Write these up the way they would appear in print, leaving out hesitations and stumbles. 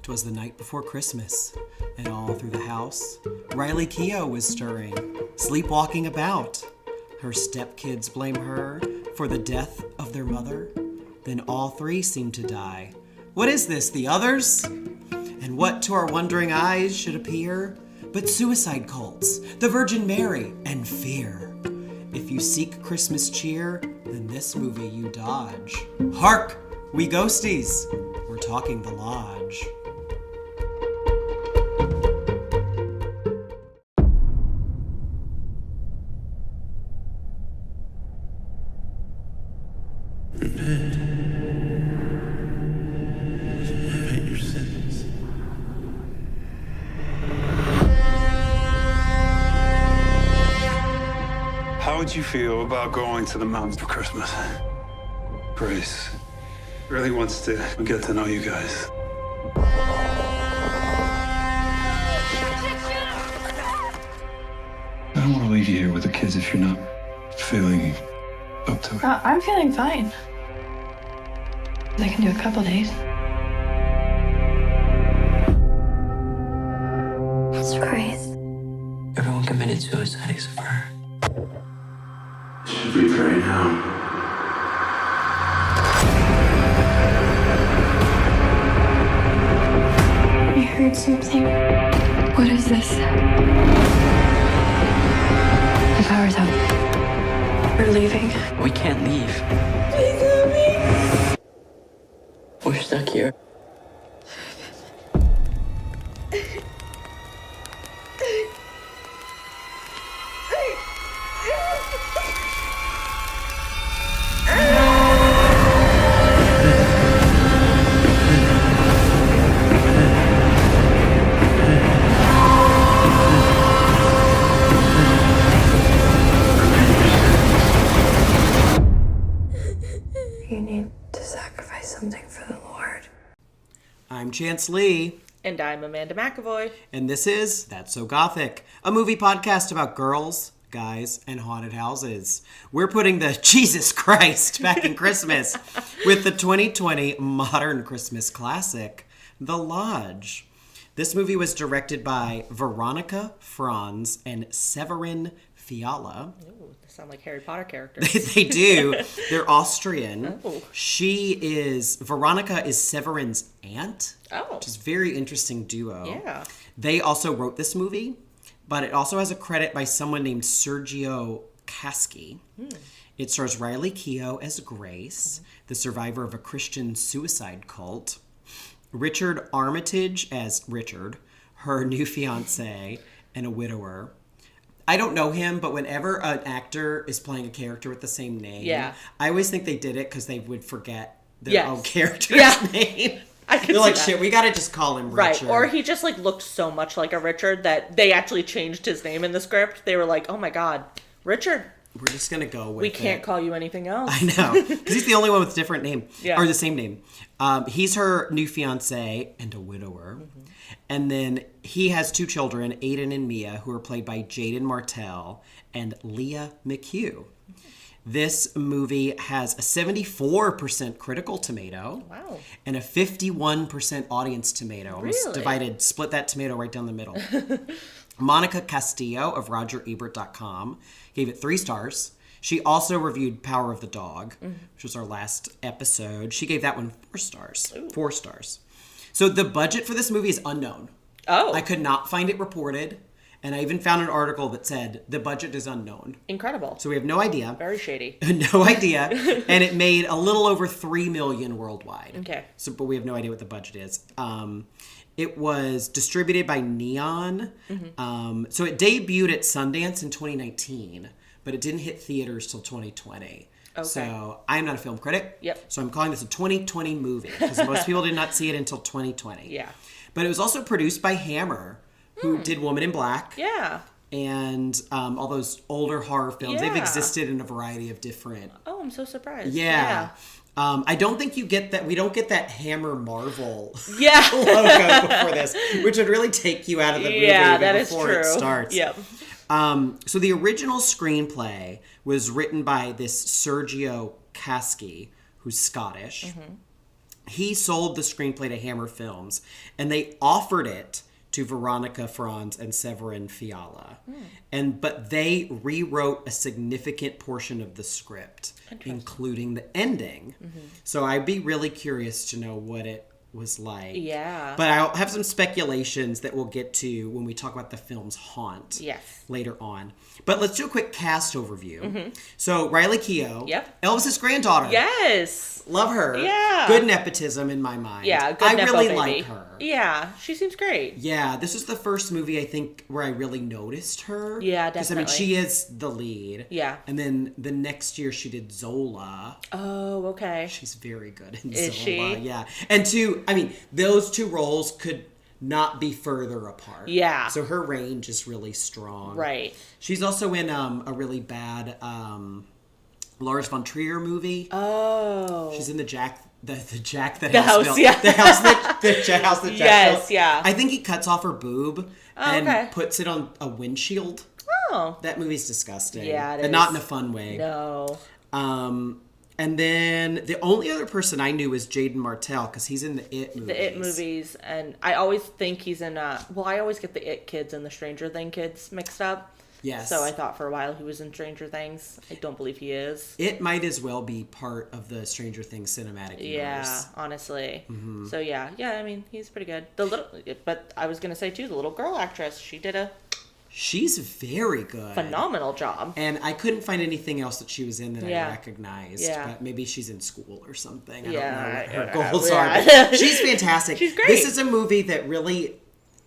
'Twas the night before Christmas, and all through the house, Riley Keough was stirring, sleepwalking about. Her stepkids blame her for the death of their mother. Then all three seem to die. What is this, the others? And what to our wondering eyes should appear but suicide cults, the Virgin Mary, and fear? If you seek Christmas cheer, then this movie you dodge. Hark, we ghosties, we're talking The Lodge. How would you feel about going to the mountains for Christmas? Grace really wants to get to know you guys. I don't want to leave you here with the kids if you're not feeling up to it. I'm feeling fine. I can do a couple days. It's Grace. Everyone committed suicide except for her. Should we pray now? I heard something. What is this? The power's out. We're leaving. We can't leave. Please let me. We're stuck here. You need to sacrifice something for the Lord. I'm Chance Lee. And I'm Amanda McAvoy. And this is That's So Gothic, a movie podcast about girls, guys, and haunted houses. We're putting the Jesus Christ back in Christmas with the 2020 modern Christmas classic, The Lodge. This movie was directed by Veronika, Franz, and Severin, Fiala. Ooh, they sound like Harry Potter characters. They do. They're Austrian. Oh. Veronika is Severin's aunt. Oh. Which is a very interesting duo. Yeah. They also wrote this movie, but it also has a credit by someone named Sergio Casci. It stars Riley Keough as Grace, the survivor of a Christian suicide cult. Richard Armitage as Richard, her new fiancé, and a widower. I don't know him, but whenever an actor is playing a character with the same name, I always think they did it because they would forget their own character's name. I can They're see like, that. shit, we gotta just call him Richard. Right, or he just like looked so much like a Richard that they actually changed his name in the script. They were like, oh my god, Richard. We're just gonna go with We can't call you anything else. I know, because he's the only one with a different name, Yeah. or the same name. He's her new fiance and a widower, and then he has two children, Aiden and Mia, who are played by Jaeden Martell and Lia McHugh. This movie has a 74% critical tomato, Wow. and a 51% audience tomato. Almost Really? Split that tomato right down the middle. Monica Castillo of RogerEbert.com gave it 3 stars. She also reviewed Power of the Dog, which was our last episode. She gave that one 4 stars. Ooh. 4 stars. So the budget for this movie is unknown. Oh. I could not find it reported. And I even found an article that said the budget is unknown. Incredible. So we have no idea. Very shady. No idea. And it made a little over $3 million worldwide. Okay. So, but we have no idea what the budget is. It was distributed by Neon. So it debuted at Sundance in 2019, but it didn't hit theaters till 2020. Okay. So I'm not a film critic. Yep. So I'm calling this a 2020 movie because most people did not see it until 2020. Yeah. But it was also produced by Hammer, who did Woman in Black. Yeah. And all those older horror films. They've Yeah. existed in a variety of different. Oh, I'm so surprised. Yeah. I don't think you get that. We don't get that Hammer Marvel Yeah. logo before this, which would really take you out of the movie Yeah, even that is before true. it starts. Yep. So the original screenplay was written by this Sergio Casci, who's Scottish. he sold the screenplay to Hammer Films, and they offered it to Veronika, Franz, and Severin Fiala. But they rewrote a significant portion of the script, including the ending. So I'd be really curious to know what it was like. Yeah. But I'll have some speculations that we'll get to when we talk about the film's haunt later on. But let's do a quick cast overview. So Riley Keough, Elvis's granddaughter. Yes. Love her. Yeah. Good nepotism in my mind. Yeah, good I nepo really baby. like her. Yeah, she seems great. Yeah, this is the first movie, I think, where I really noticed her. Yeah, Because, definitely. she is the lead. Yeah. And then the next year she did Zola. Oh, okay. She's very good in Is Zola. she? Yeah. And those two roles could not be further apart. Yeah. So her range is really strong. Right. She's also in a really bad Lars von Trier movie. Oh. She's in the house that The house, built. yeah. The house that Jack built. Yes, yeah. I think he cuts off her boob and okay. puts it on a windshield. Oh. That movie's disgusting. Yeah, it and is. not in a fun way. No. And then the only other person I knew was Jaeden Martell because he's in the It movies. The It movies, and I always think he's in I always get the It kids and the Stranger Thing kids mixed up. Yes. So I thought for a while he was in Stranger Things. I don't believe he is. It might as well be part of the Stranger Things cinematic universe. Yeah, honestly. So yeah, I mean, he's pretty good. But I was gonna say too, the little girl actress, she did She's very good. phenomenal job. And I couldn't find anything else that she was in that Yeah. I recognized. Yeah. But maybe she's in school or something. I Yeah, don't know what her yeah, goals yeah. are. But she's fantastic. She's great. This is a movie that really...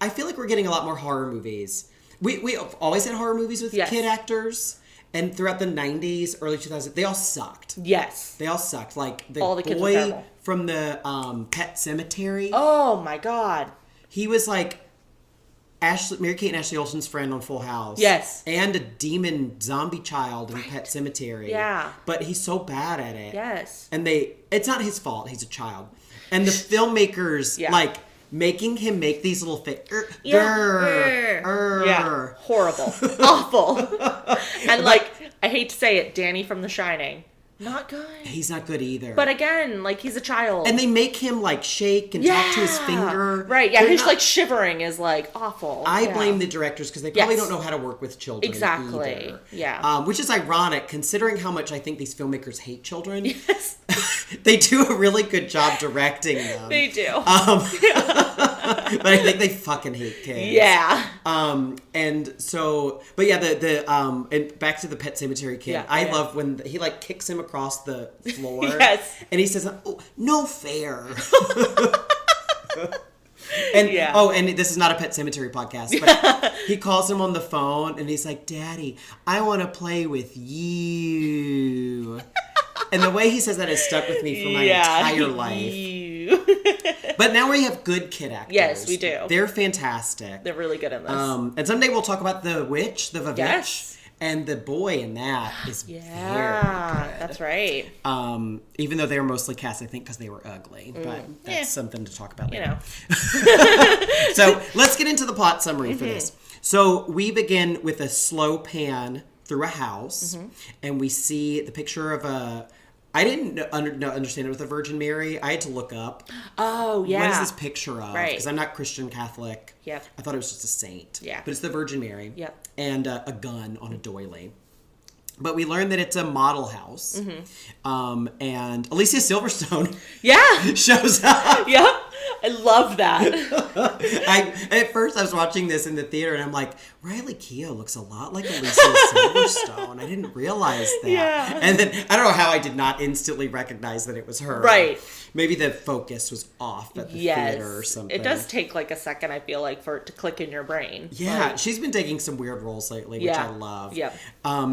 I feel like we're getting a lot more horror movies. We always had horror movies with kid actors. And throughout the 90s, early 2000s, they all sucked. Yes. They all sucked. Like the All the kids were boy terrible. from the Pet Cemetery. Oh my god. He was like Mary-Kate and Ashley Olsen's friend on Full House. Yes. And a demon zombie child in Pet Cemetery. Yeah. But he's so bad at it. Yes. And it's not his fault. He's a child. And the filmmakers, making him make these little Yeah, horrible. Awful. And I hate to say it, Danny from The Shining. Not good. He's not good either. But again, he's a child. And they make him shake and talk to his finger. Right, yeah, They're his not- shivering is awful. I blame the directors because they probably Yes. don't know how to work with children. Exactly. Either. Yeah. Which is ironic considering how much I think these filmmakers hate children. Yes. They do a really good job directing them. They do. But I think they fucking hate kids. Yeah. And so, but yeah, and back to the Pet Cemetery kid. Yeah, I love when he kicks him across the floor. Yes. And he says, "Oh, no fair." And and this is not a Pet Cemetery podcast, but he calls him on the phone and he's like, "Daddy, I want to play with you." And the way he says that has stuck with me for my entire life. But now we have good kid actors. Yes, we do. They're fantastic. They're really good in this. And someday we'll talk about the witch, the Vavitch. Yes. And the boy in that is very good. That's right. Even though they were mostly cast, I think, because they were ugly. But that's something to talk about later. So let's get into the plot summary for this. So we begin with a slow pan through a house. And we see the picture of I didn't understand it with the Virgin Mary. I had to look up. Oh, yeah. What is this picture of? Right. Because I'm not Christian Catholic. Yep. I thought it was just a saint. Yeah. But it's the Virgin Mary. Yep. And a gun on a doily. But we learned that it's a model house. And Alicia Silverstone shows up. Yep. I love that. At first I was watching this in the theater and I'm like, Riley Keough looks a lot like Alicia Silverstone. I didn't realize that. Yeah. And then I don't know how I did not instantly recognize that it was her. Right. Maybe the focus was off at the theater or something. It does take a second, I feel like, for it to click in your brain. Yeah, she's been taking some weird roles lately, which I love. Yeah.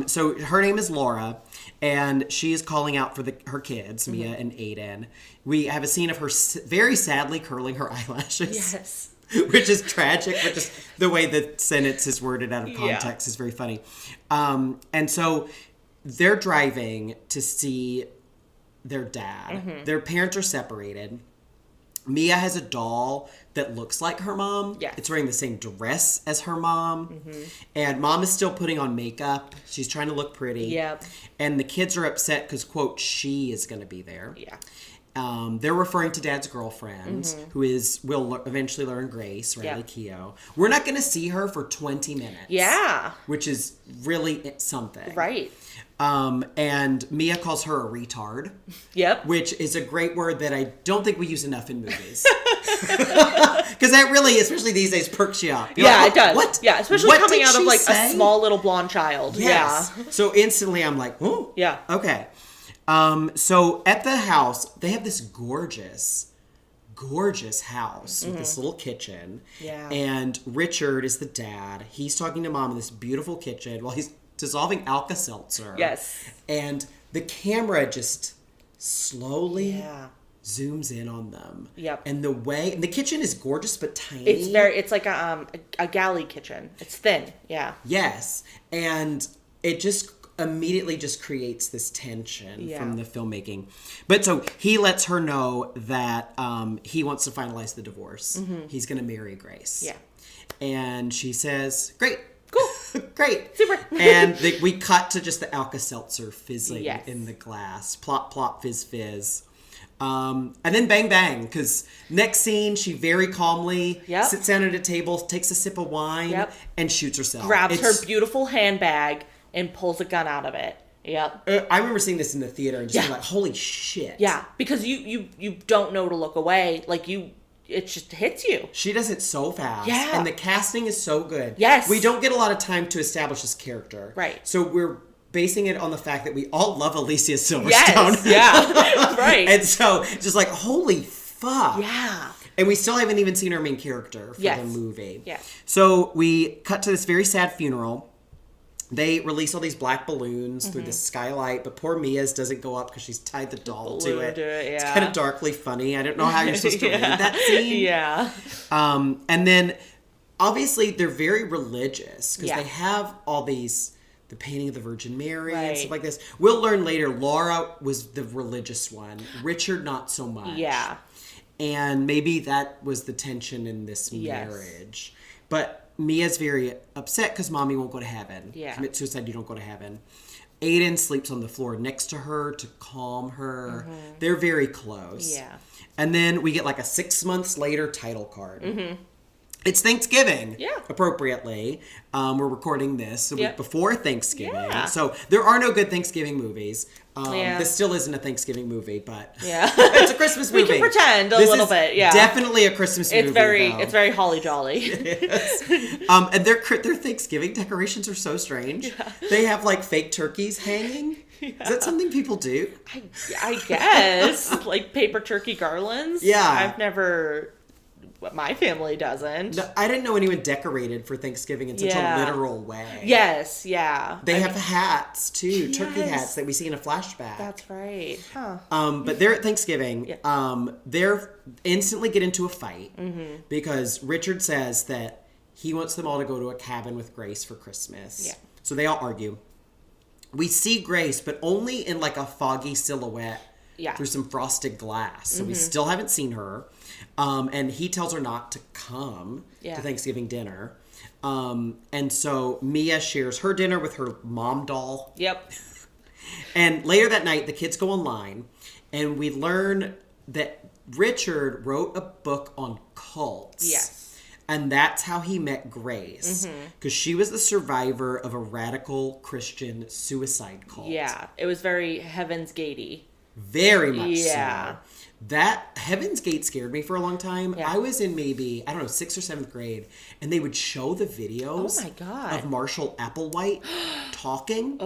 So her name is Laura, and she is calling out for her kids, Mia and Aiden. We have a scene of her very sadly curling her eyelashes. Yes. Which is tragic, but just the way the sentence is worded out of context is very funny. And so they're driving to see their dad. Their parents are separated. Mia has a doll that looks like her mom. Yeah. It's wearing the same dress as her mom. And mom is still putting on makeup. She's trying to look pretty. Yep. And the kids are upset because, quote, she is going to be there. Yeah. They're referring to Dad's girlfriend, who will eventually learn Grace, Riley Keough. We're not going to see her for 20 minutes. Yeah. Which is really something. Right. And Mia calls her a retard. Yep. Which is a great word that I don't think we use enough in movies. Because that really, especially these days, perks you up. You're it does. What? Yeah, especially what coming out of like say? a small little blonde child. Yes. Yeah. So instantly I'm like, oh. Yeah. Okay. So at the house, they have this gorgeous house with this little kitchen. Yeah. And Richard is the dad. He's talking to Mom in this beautiful kitchen while he's dissolving Alka-Seltzer. Yes. And the camera just slowly zooms in on them. Yep. And the kitchen is gorgeous but tiny. It's like a galley kitchen. It's thin. Yeah. Yes. And it just immediately just creates this tension from the filmmaking. But so he lets her know that he wants to finalize the divorce. He's going to marry Grace. Yeah. And she says, great. Cool. Great. Super. And we cut to just the Alka-Seltzer fizzing in the glass. Plop, plop, fizz, fizz. And then bang, bang. Because next scene, she very calmly sits down at a table, takes a sip of wine, and shoots herself. Grabs her beautiful handbag and pulls a gun out of it. Yep. I remember seeing this in the theater and just being like, holy shit. Yeah. Because you don't know to look away. Like it just hits you. She does it so fast. Yeah. And the casting is so good. Yes. We don't get a lot of time to establish this character. Right. So we're basing it on the fact that we all love Alicia Silverstone. Yes. Yeah. Right. And so just like, holy fuck. Yeah. And we still haven't even seen our main character for the movie. Yeah. So we cut to this very sad funeral. They release all these black balloons through the skylight, but poor Mia's doesn't go up because she's tied the doll to it. It's kind of darkly funny. I don't know how you're supposed to read that scene. Yeah. And then, obviously, they're very religious because they have all these, the painting of the Virgin Mary and stuff like this. We'll learn later, Laura was the religious one. Richard, not so much. Yeah. And maybe that was the tension in this marriage. But Mia's very upset because Mommy won't go to heaven. Yeah. Commit suicide, you don't go to heaven. Aiden sleeps on the floor next to her to calm her. They're very close. Yeah. And then we get like a 6 months later title card. It's Thanksgiving. Yeah. Appropriately. We're recording this the week before Thanksgiving. Yeah. So there are no good Thanksgiving movies. This still isn't a Thanksgiving movie, but it's a Christmas movie. We can pretend a little bit, Definitely a Christmas movie. It's very holly jolly. And their Thanksgiving decorations are so strange. Yeah. They have like fake turkeys hanging. Yeah. Is that something people do? I guess. Like paper turkey garlands. Yeah. I've never... My family doesn't. No, I didn't know anyone decorated for Thanksgiving in such a literal way. Yes, yeah. They have hats too, turkey hats that we see in a flashback. That's right. Huh. But they're at Thanksgiving. They're instantly get into a fight because Richard says that he wants them all to go to a cabin with Grace for Christmas. Yeah. So they all argue. We see Grace, but only in like a foggy silhouette through some frosted glass. So we still haven't seen her. And he tells her not to come to Thanksgiving dinner. And so Mia shares her dinner with her mom doll. Yep. And later that night, the kids go online, and we learn that Richard wrote a book on cults. Yes. And that's how he met Grace. Because she was the survivor of a radical Christian suicide cult. Yeah. It was very Heaven's Gate-y. Very much so. That Heaven's Gate scared me for a long time. Yeah. I was in maybe, 6th or 7th grade, and they would show the videos of Marshall Applewhite talking.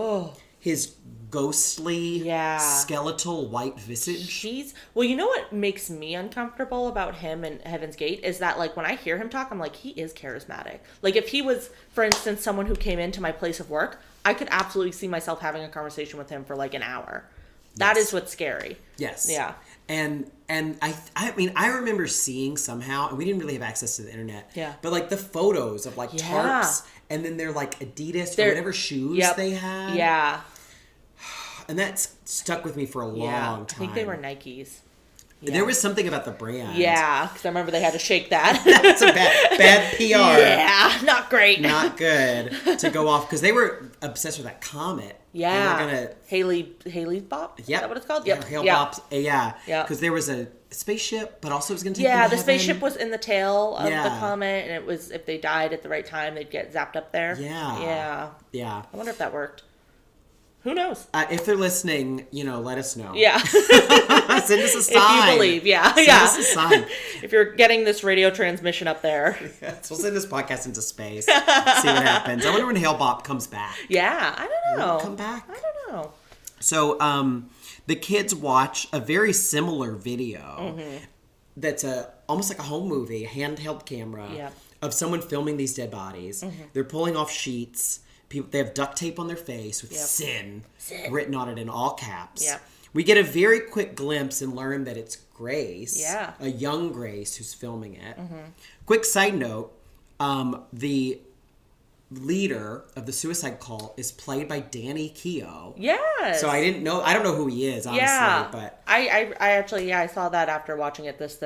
His ghostly, skeletal white visage. Well, you know what makes me uncomfortable about him and Heaven's Gate is that, like, when I hear him talk, I'm like, he is charismatic. Like, if he was, for instance, someone who came into my place of work, I could absolutely see myself having a conversation with him for, like, an hour. That is what's scary. Yes. Yeah. And I mean, I remember seeing somehow, and we didn't really have access to the internet. Yeah. But like the photos of like tarps, and then they're like Adidas or whatever shoes they had. Yeah. And that's stuck with me for a long time. I think they were Nikes. Yeah. There was something about the brand. Yeah, because I remember they had to shake that. That's a bad PR. Yeah, not great. Not good to go off, because they were obsessed with that comet. Yeah. And we're gonna Haley's Bop? Yeah. Is that what it's called? Yeah, Yep. Hale Yeah. Bops. Yeah. Yeah. Because there was a spaceship, but also it was going to take Yeah, them the to heaven. spaceship was in the tail of the Yeah. comet, and it was, if they died at the right time, they'd get zapped up there. Yeah. Yeah. Yeah. I wonder if that worked. Who knows? If they're listening, let us know. Yeah. Send us a sign. If you believe, yeah. Send yeah. us a sign. If you're getting this radio transmission up there. We'll send this podcast into space. See what happens. I wonder when Hale Bop comes back. Yeah, I don't know. Will it come back? I don't know. So, the kids watch a very similar video that's almost like a home movie, a handheld camera of someone filming these dead bodies. They're pulling off sheets. They have duct tape on their face with sin written on it in all caps. Yep. We get a very quick glimpse and learn that it's Grace, Yeah. a young Grace, who's filming it. Quick side note, the leader of the suicide cult is played by Riley Keough. Yes. So I don't know who he is, honestly, but I actually, I saw that after watching it this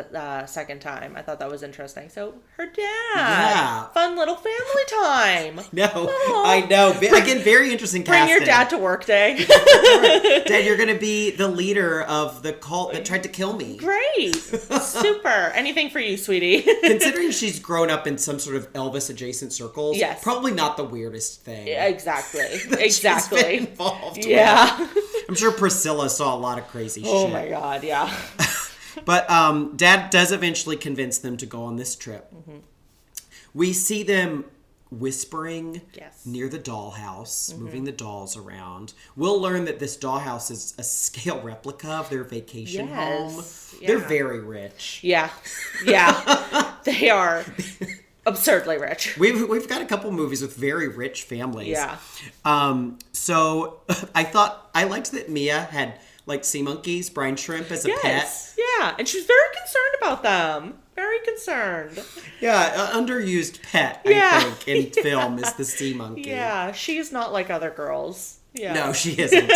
second time. I thought that was interesting. So her dad. Yeah. Fun little family time. I know. Again, very interesting Bring casting. your dad to work day. Dad, you're going to be the leader of the cult that tried to kill me. Great. Super. Anything for you, sweetie. Considering she's grown up in some sort of Elvis adjacent circles, Yes. probably not the weirdest thing. Exactly. that she's Exactly. been involved Yeah. with. I'm sure Priscilla saw a lot of crazy shit. Oh my God. Yeah. But Dad does eventually convince them to go on this trip. We see them whispering near the dollhouse, moving the dolls around. We'll learn that this dollhouse is a scale replica of their vacation home. Yeah. They're very rich. Yeah. Yeah. They are absurdly rich. We've got a couple movies with very rich families. Yeah. So I liked that Mia had like sea monkeys, brine shrimp as a pet. Yeah. And she's very concerned about them. Very concerned. Yeah, underused pet, Yeah. I think, in film is the sea monkey. Yeah. She's not like other girls. Yeah. No, she isn't.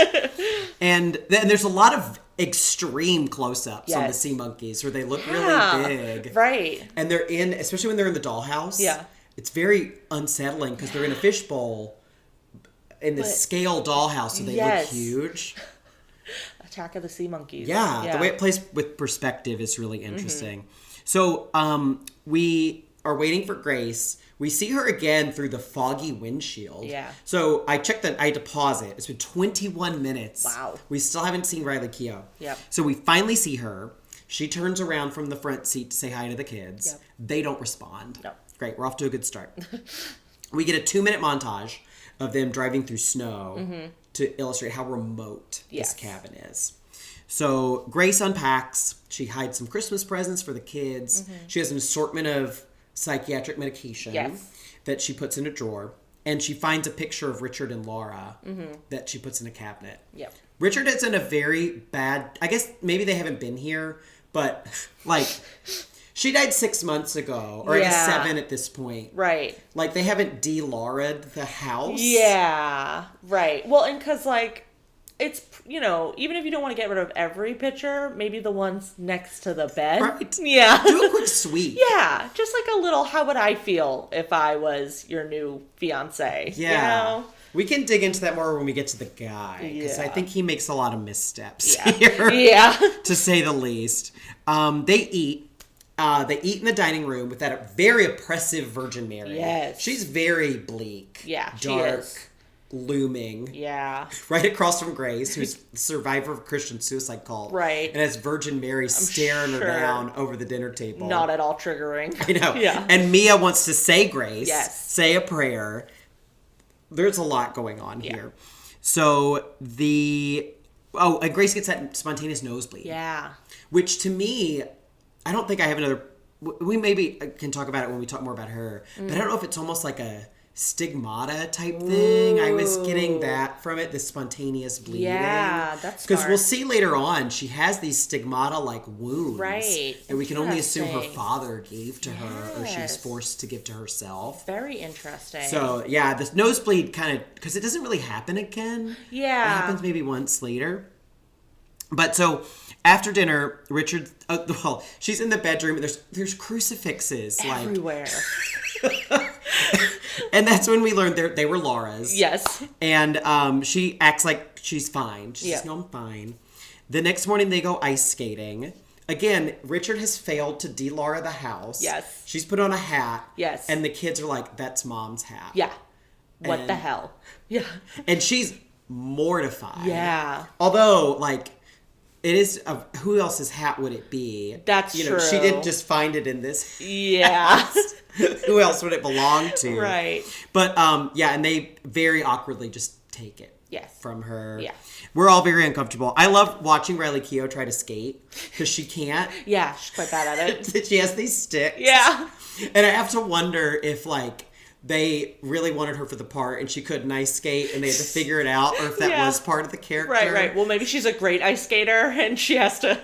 And then there's a lot of extreme close-ups on the sea monkeys where they look really big. Right. And they're especially when they're in the dollhouse. Yeah. It's very unsettling because they're in a fishbowl in the scale dollhouse, so they look huge. Attack of the Sea Monkeys. Yeah, the way it plays with perspective is really interesting. So we are waiting for Grace. We see her again through the foggy windshield. Yeah. So I had to pause it. It's been 21 minutes. Wow. We still haven't seen Riley Keough. Yep. So we finally see her. She turns around from the front seat to say hi to the kids. Yep. They don't respond. No. Great. We're off to a good start. We get a 2-minute montage of them driving through snow to illustrate how remote this cabin is. So Grace unpacks. She hides some Christmas presents for the kids. She has an assortment of psychiatric medication that she puts in a drawer. And she finds a picture of Richard and Laura that she puts in a cabinet. Yep. Richard is in a very bad... I guess maybe they haven't been here, but like... She died 6 months ago, or I guess 7 at this point. Right. Like, they haven't de-Laura'd the house. Yeah. Right. Well, and because, like, it's, even if you don't want to get rid of every picture, maybe the ones next to the bed. Right. Yeah. Do a quick sweep. Yeah. Just like a little, how would I feel if I was your new fiance? Yeah. We can dig into that more when we get to the guy, because I think he makes a lot of missteps here. Yeah. To say the least. They eat. They eat in the dining room with that very oppressive Virgin Mary. Yes. She's very bleak. Yeah, she dark, is. looming. Yeah. Right across from Grace, who's the survivor of a Christian suicide cult. Right. And has Virgin Mary staring her down over the dinner table. Not at all triggering. I know. Yeah. And Mia wants to say grace. Yes. Say a prayer. There's a lot going on here. So and Grace gets that spontaneous nosebleed. Yeah. Which to me... I don't think I have another... We maybe can talk about it when we talk more about her. But I don't know if it's almost like a stigmata type thing. I was getting that from it, this spontaneous bleeding. Yeah, that's because smart. we'll see later on, she has these stigmata-like wounds. Right. That we can only assume her Interesting. father gave to her, or she was forced to give to herself. Very interesting. So, yeah, this nosebleed kind of... Because it doesn't really happen again. Yeah. It happens maybe once later. But so... After dinner, Richard, she's in the bedroom. There's crucifixes everywhere. And that's when we learned they were Laura's. Yes. And she acts like she's fine. She says, Yeah. no, I'm fine. The next morning they go ice skating. Again, Richard has failed to de-Laura the house. Yes. She's put on a hat. Yes. And the kids are like, that's Mom's hat. Yeah. What the And- hell? Yeah. And she's mortified. Yeah. Although, like, it is, who else's hat would it be? That's She true. didn't just find it in this Yeah. house. Who else would it belong to? Right. But, and they very awkwardly just take it. Yes. From her. Yeah. We're all very uncomfortable. I love watching Riley Keough try to skate because she can't. Yeah, she's quite bad at it. She has these sticks. Yeah. And I have to wonder if, like, they really wanted her for the part and she couldn't ice skate and they had to figure it out, or if that Yeah. was part of the character. Right. Well, maybe she's a great ice skater and she has to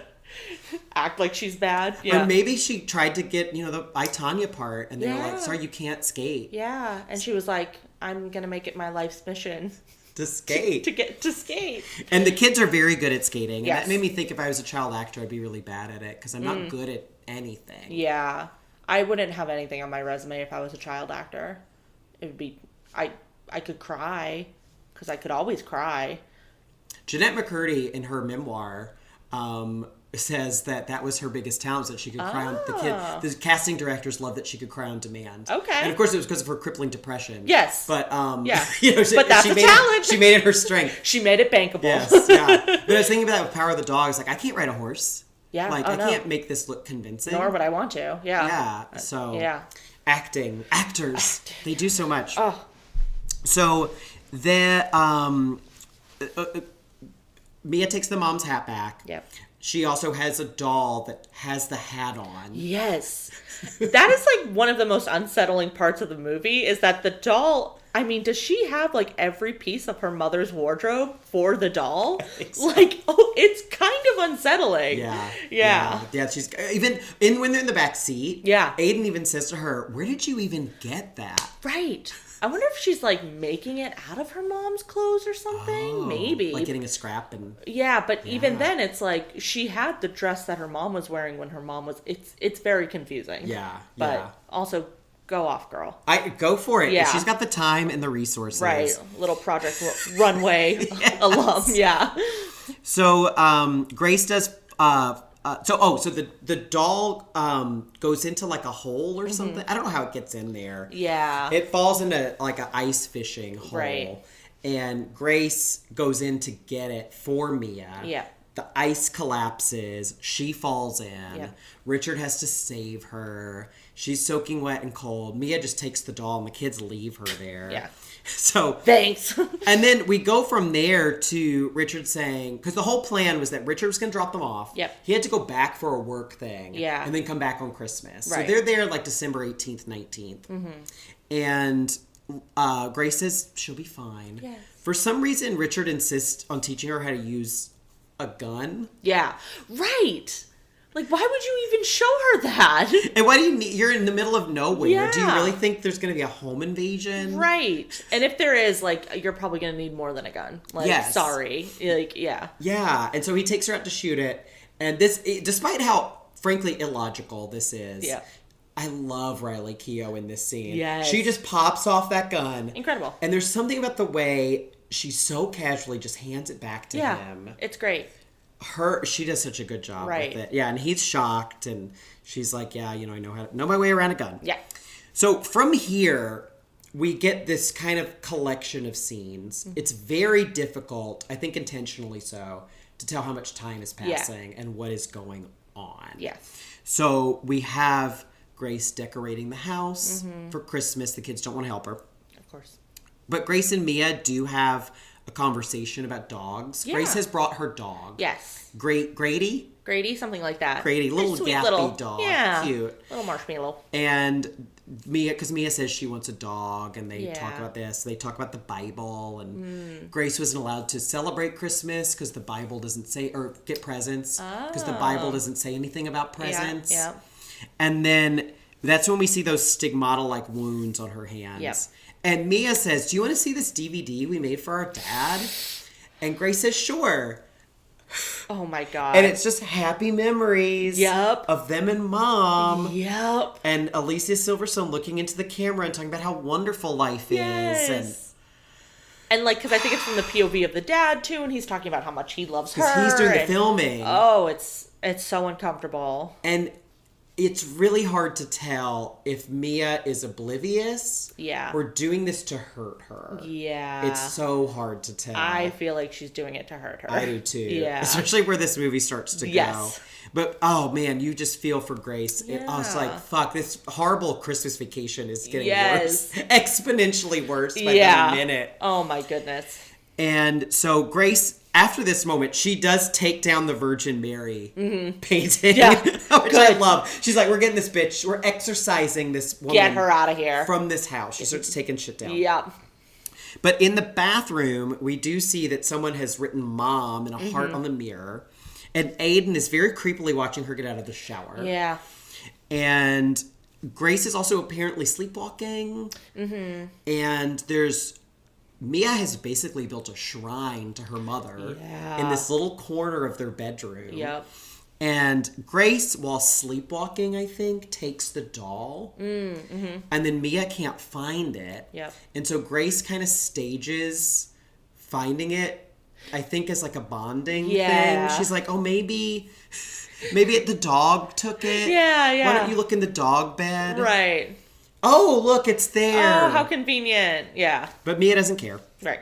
act like she's bad. Yeah. Or maybe she tried to get, the I, Tonya part, and they were like, Yeah. sorry, you can't skate. Yeah. And she was like, I'm going to make it my life's mission To skate. to get to skate. And the kids are very good at skating. And Yes. that made me think if I was a child actor, I'd be really bad at it because I'm not good at anything. Yeah. I wouldn't have anything on my resume if I was a child actor. It would be, I could cry because I could always cry. Jeanette McCurdy, in her memoir, says that was her biggest talent, that she could cry on the kid. The casting directors loved that she could cry on demand. Okay. And of course it was because of her crippling depression. Yes. But Yeah. she, But that's she a made talent. She made it her strength. She made it bankable. Yes, yeah. But I was thinking about that with Power of the Dog. It's like, I can't ride a horse. Yeah. Like, Oh, I no. can't make this look convincing. Nor would I want to. Yeah. Yeah. So Yeah. actors, they do so much. Oh. So Mia takes the mom's hat back. Yep. She also has a doll that has the hat on. Yes. That is like one of the most unsettling parts of the movie is that the doll, I mean, does she have like every piece of her mother's wardrobe for the doll? So. Like, it's kind of unsettling. Yeah. She's even when they're in the back seat. Yeah. Aiden even says to her, "Where did you even get that?" Right. I wonder if she's like making it out of her mom's clothes or something. Oh, Maybe. like getting a scrap and. Yeah, but even then, it's like she had the dress that her mom was wearing when her mom was. It's very confusing. Yeah. But also, go off, girl. I go for it. Yeah. She's got the time and the resources. Right. Little Project Runway alum. Yeah. So Grace does. So the doll goes into like a hole or something. I don't know how it gets in there. Yeah. It falls into like an ice fishing hole. Right. And Grace goes in to get it for Mia. Yeah. The ice collapses. She falls in. Yeah. Richard has to save her. She's soaking wet and cold. Mia just takes the doll and the kids leave her there. Yeah. So Thanks. and then we go from there to Richard saying, because the whole plan was that Richard was going to drop them off. Yep. He had to go back for a work thing. Yeah. And then come back on Christmas. Right. So they're there like December 18th, 19th. Mm-hmm. And Grace says she'll be fine. Yes. For some reason, Richard insists on teaching her how to use a gun. Yeah. Right. Like, why would you even show her that? And why do you need, you're in the middle of nowhere. Yeah. Do you really think there's going to be a home invasion? Right. And if there is, like, you're probably going to need more than a gun. Like, Yes. sorry. Like, yeah. Yeah. And so he takes her out to shoot it. And this, despite how, frankly, illogical this is, Yeah. I love Riley Keough in this scene. Yes. She just pops off that gun. Incredible. And there's something about the way she so casually just hands it back to Yeah. him. It's great. She does such a good job Right. with it. Yeah, and he's shocked, and she's like, yeah, I know my way around a gun. Yeah. So from here, we get this kind of collection of scenes. Mm-hmm. It's very difficult, I think intentionally so, to tell how much time is passing and what is going on. Yes. So we have Grace decorating the house Mm-hmm. for Christmas. The kids don't want to help her. Of course. But Grace and Mia do have a conversation about dogs. Yeah. Grace has brought her dog. Yes. Grady, Something like that. Grady, little Sweet gappy little dog. Yeah. Cute. Little marshmallow. And Mia, because Mia says she wants a dog, and they Yeah. talk about this. They talk about the Bible, and Grace wasn't allowed to celebrate Christmas because the Bible doesn't say, or get presents, because the Bible doesn't say anything about presents. Yeah. And then that's when we see those stigmata-like wounds on her hands. Yep. And Mia says, do you want to see this DVD we made for our dad? And Grace says, sure. Oh my God. And it's just happy memories of them and Mom. Yep. And Alicia Silverstone looking into the camera and talking about how wonderful life is. And like, because I think it's from the POV of the dad too, and he's talking about how much he loves her. Because he's doing the filming. Oh, it's so uncomfortable. And it's really hard to tell if Mia is oblivious or doing this to hurt her. Yeah. It's so hard to tell. I feel like she's doing it to hurt her. I do too. Yeah. Especially where this movie starts to go. But, oh man, you just feel for Grace. I was like, fuck, this horrible Christmas Vacation is getting worse. Exponentially worse by the minute. Oh my goodness. And so Grace, after this moment, she does take down the Virgin Mary painting, which I love. She's like, we're getting this bitch. We're exorcising this woman. Get her out of here. From this house. She starts taking shit down. Yeah. But in the bathroom, we do see that someone has written Mom in a heart on the mirror. And Aiden is very creepily watching her get out of the shower. Yeah. And Grace is also apparently sleepwalking. And Mia has basically built a shrine to her mother in this little corner of their bedroom. Yep. And Grace, while sleepwalking, I think, takes the doll. And then Mia can't find it. Yep. And so Grace kind of stages finding it, I think, as like a bonding thing. She's like, oh, maybe the dog took it. Yeah. Why don't you look in the dog bed? Right. Oh, look, it's there. Oh, how convenient. Yeah. But Mia doesn't care. Right.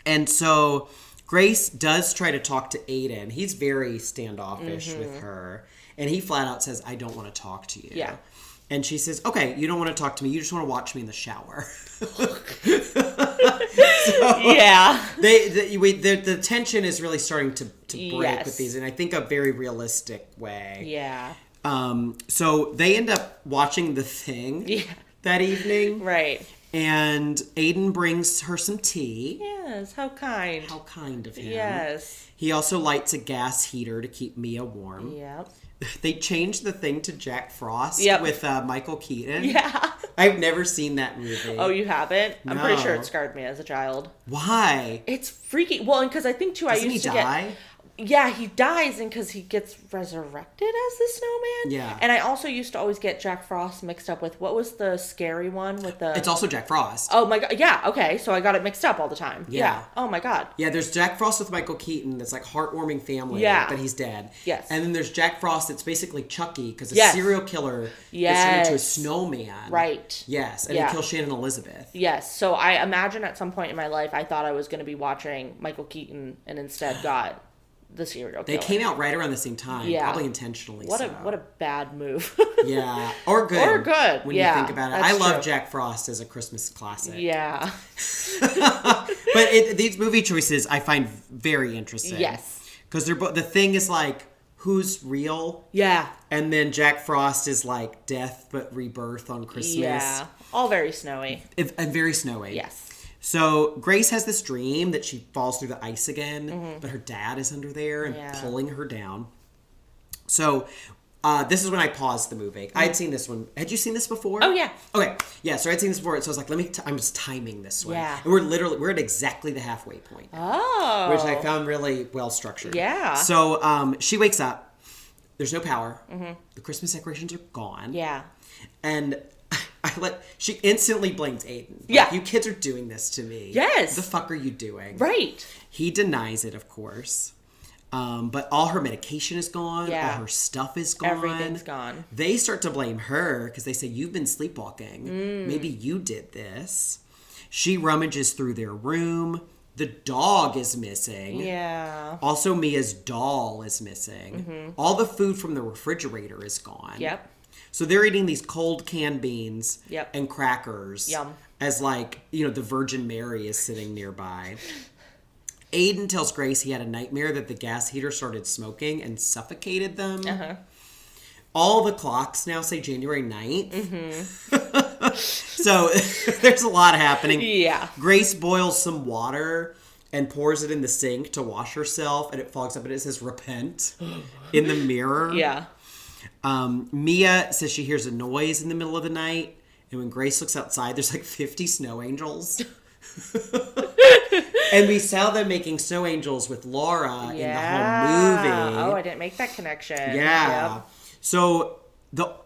And so Grace does try to talk to Aiden. He's very standoffish with her. And he flat out says, I don't want to talk to you. Yeah. And she says, okay, you don't want to talk to me. You just want to watch me in the shower. The tension is really starting to break with these. And I think a very realistic way. Yeah. So they end up watching The Thing that evening. Right. And Aiden brings her some tea. Yes, how kind. How kind of him. Yes. He also lights a gas heater to keep Mia warm. Yep. They changed The Thing to Jack Frost with Michael Keaton. Yeah. I've never seen that movie. Oh, you haven't? I'm No. pretty sure it scarred me as a child. Why? It's freaky. Well, and because I think too, Doesn't I used he to die? get. Yeah, he dies, and because he gets resurrected as the snowman. Yeah. And I also used to always get Jack Frost mixed up with, what was the scary one with the... It's also Jack Frost. Oh my god, yeah, okay, so I got it mixed up all the time. Yeah. Oh my god. Yeah, there's Jack Frost with Michael Keaton that's like heartwarming family, but he's dead. Yes. And then there's Jack Frost that's basically Chucky because a Yes. serial killer gets turned into a snowman. Right. Yes, and he kills Shannon Elizabeth. Yes, so I imagine at some point in my life I thought I was going to be watching Michael Keaton and instead got the serial killer. They came out right around the same time, probably intentionally. What a bad move. Yeah, or good. Or good, when you think about it. I that's love true. Jack Frost as a Christmas classic. Yeah. But these movie choices I find very interesting. Yes. Because they're both. The Thing is like, who's real? Yeah. And then Jack Frost is like death but rebirth on Christmas. Yeah. All very snowy. And very snowy. Yes. So Grace has this dream that she falls through the ice again, but her dad is under there and pulling her down. So this is when I paused the movie. I had seen this one. Had you seen this before? Oh, yeah. Okay. Yeah, so I'd seen this before. So I was like, I'm just timing this one. Yeah. And we're at exactly the halfway point. Oh. Which I found really well structured. Yeah. So she wakes up. There's no power. The Christmas decorations are gone. Yeah. And she instantly blames Aiden. Like, Yeah. you kids are doing this to me. Yes. What the fuck are you doing? Right. He denies it, of course. But all her medication is gone. Yeah. All her stuff is gone. Everything's gone. They start to blame her because they say, you've been sleepwalking. Maybe you did this. She rummages through their room. The dog is missing. Yeah. Also, Mia's doll is missing. All the food from the refrigerator is gone. Yep. So they're eating these cold canned beans and crackers. Yum. As like, the Virgin Mary is sitting nearby. Aiden tells Grace he had a nightmare that the gas heater started smoking and suffocated them. All the clocks now say January 9th. So there's a lot happening. Yeah. Grace boils some water and pours it in the sink to wash herself, and it fogs up and it says repent in the mirror. Yeah. Mia says she hears a noise in the middle of the night, and when Grace looks outside, there's like 50 snow angels. And we saw them making snow angels with Laura in the home movie. Oh, I didn't make that connection. Yeah. Yep. So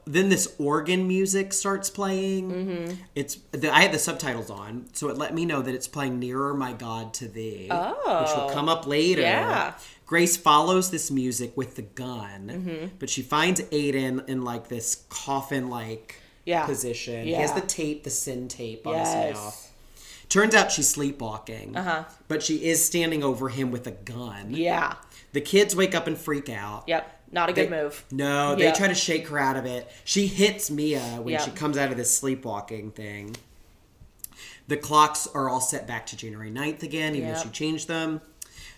then this organ music starts playing. I had the subtitles on, so it let me know that it's playing "Nearer, My God, to Thee," which will come up later. Yeah. Grace follows this music with the gun, but she finds Aiden in like this coffin-like position. He has the sin tape on his mouth. Turns out she's sleepwalking, but she is standing over him with a gun. Yeah. The kids wake up and freak out. Yep. Not a good move. No, they try to shake her out of it. She hits Mia when she comes out of this sleepwalking thing. The clocks are all set back to January 9th again, even though she changed them.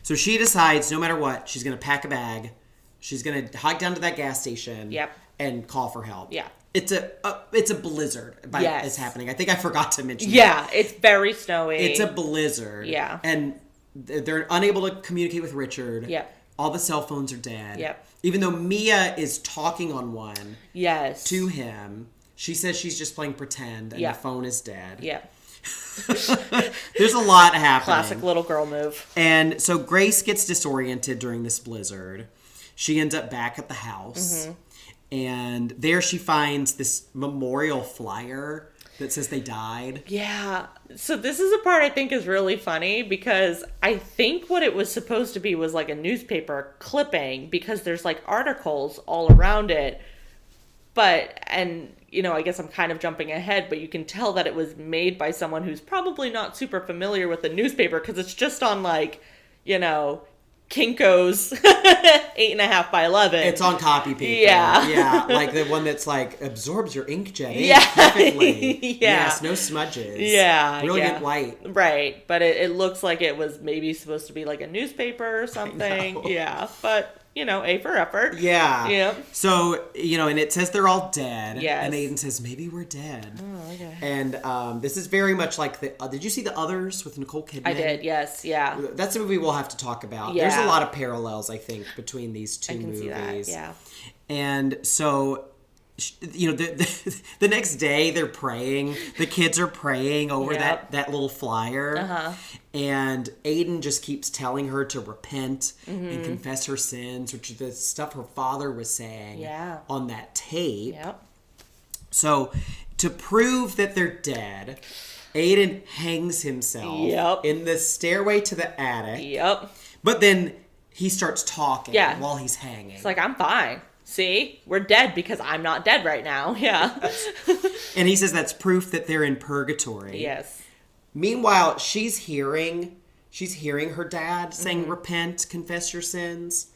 So she decides, no matter what, she's going to pack a bag. She's going to hike down to that gas station and call for help. Yeah. It's a blizzard is happening. I think I forgot to mention that. Yeah, it's very snowy. It's a blizzard. Yeah. And they're unable to communicate with Richard. Yep. All the cell phones are dead. Yep. Even though Mia is talking on one to him, she says she's just playing pretend and the phone is dead. Yeah. There's a lot happening. Classic little girl move. And so Grace gets disoriented during this blizzard. She ends up back at the house. And there she finds this memorial flyer that says they died. Yeah. So this is a part I think is really funny because I think what it was supposed to be was like a newspaper clipping because there's like articles all around it. And I guess I'm kind of jumping ahead, but you can tell that it was made by someone who's probably not super familiar with the newspaper because it's just on like, Kinko's 8.5 by 11. It's on copy paper. Yeah. Like the one that's like absorbs your inkjet Yeah. perfectly. Yes, no smudges. Yeah. Brilliant white. Right. But it looks like it was maybe supposed to be like a newspaper or something. Yeah. But, A for effort. Yeah. Yep. So, and it says they're all dead. Yes. And Aiden says, maybe we're dead. Oh, okay. And this is very much like did you see The Others with Nicole Kidman? I did, yes. Yeah. That's a movie we'll have to talk about. Yeah. There's a lot of parallels, I think, between these two movies. See that, yeah. And so, the next day they're praying. The kids are praying over that little flyer. And Aiden just keeps telling her to repent and confess her sins, which is the stuff her father was saying on that tape. Yep. So, to prove that they're dead, Aiden hangs himself in the stairway to the attic. Yep. But then he starts talking while he's hanging. It's like, I'm fine. See? We're dead because I'm not dead right now. Yeah. And he says that's proof that they're in purgatory. Yes. Meanwhile, she's hearing her dad saying, repent, confess your sins.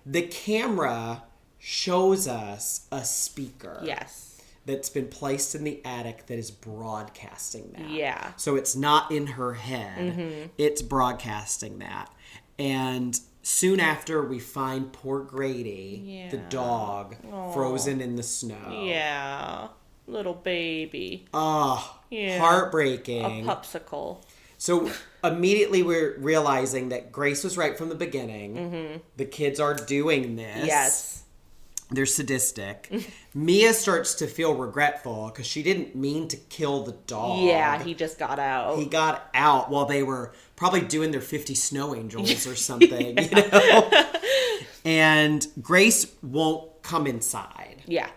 The camera shows us a speaker. Yes. That's been placed in the attic that is broadcasting that. Yeah. So it's not in her head. It's broadcasting that. And soon after, we find poor Grady, the dog, frozen in the snow. Yeah. Little baby. Oh, heartbreaking. A popsicle. So immediately we're realizing that Grace was right from the beginning. The kids are doing this. Yes. They're sadistic. Mia starts to feel regretful because she didn't mean to kill the dog. Yeah, he just got out. He got out while they were probably doing their 50 snow angels or something, And Grace won't come inside. Yeah.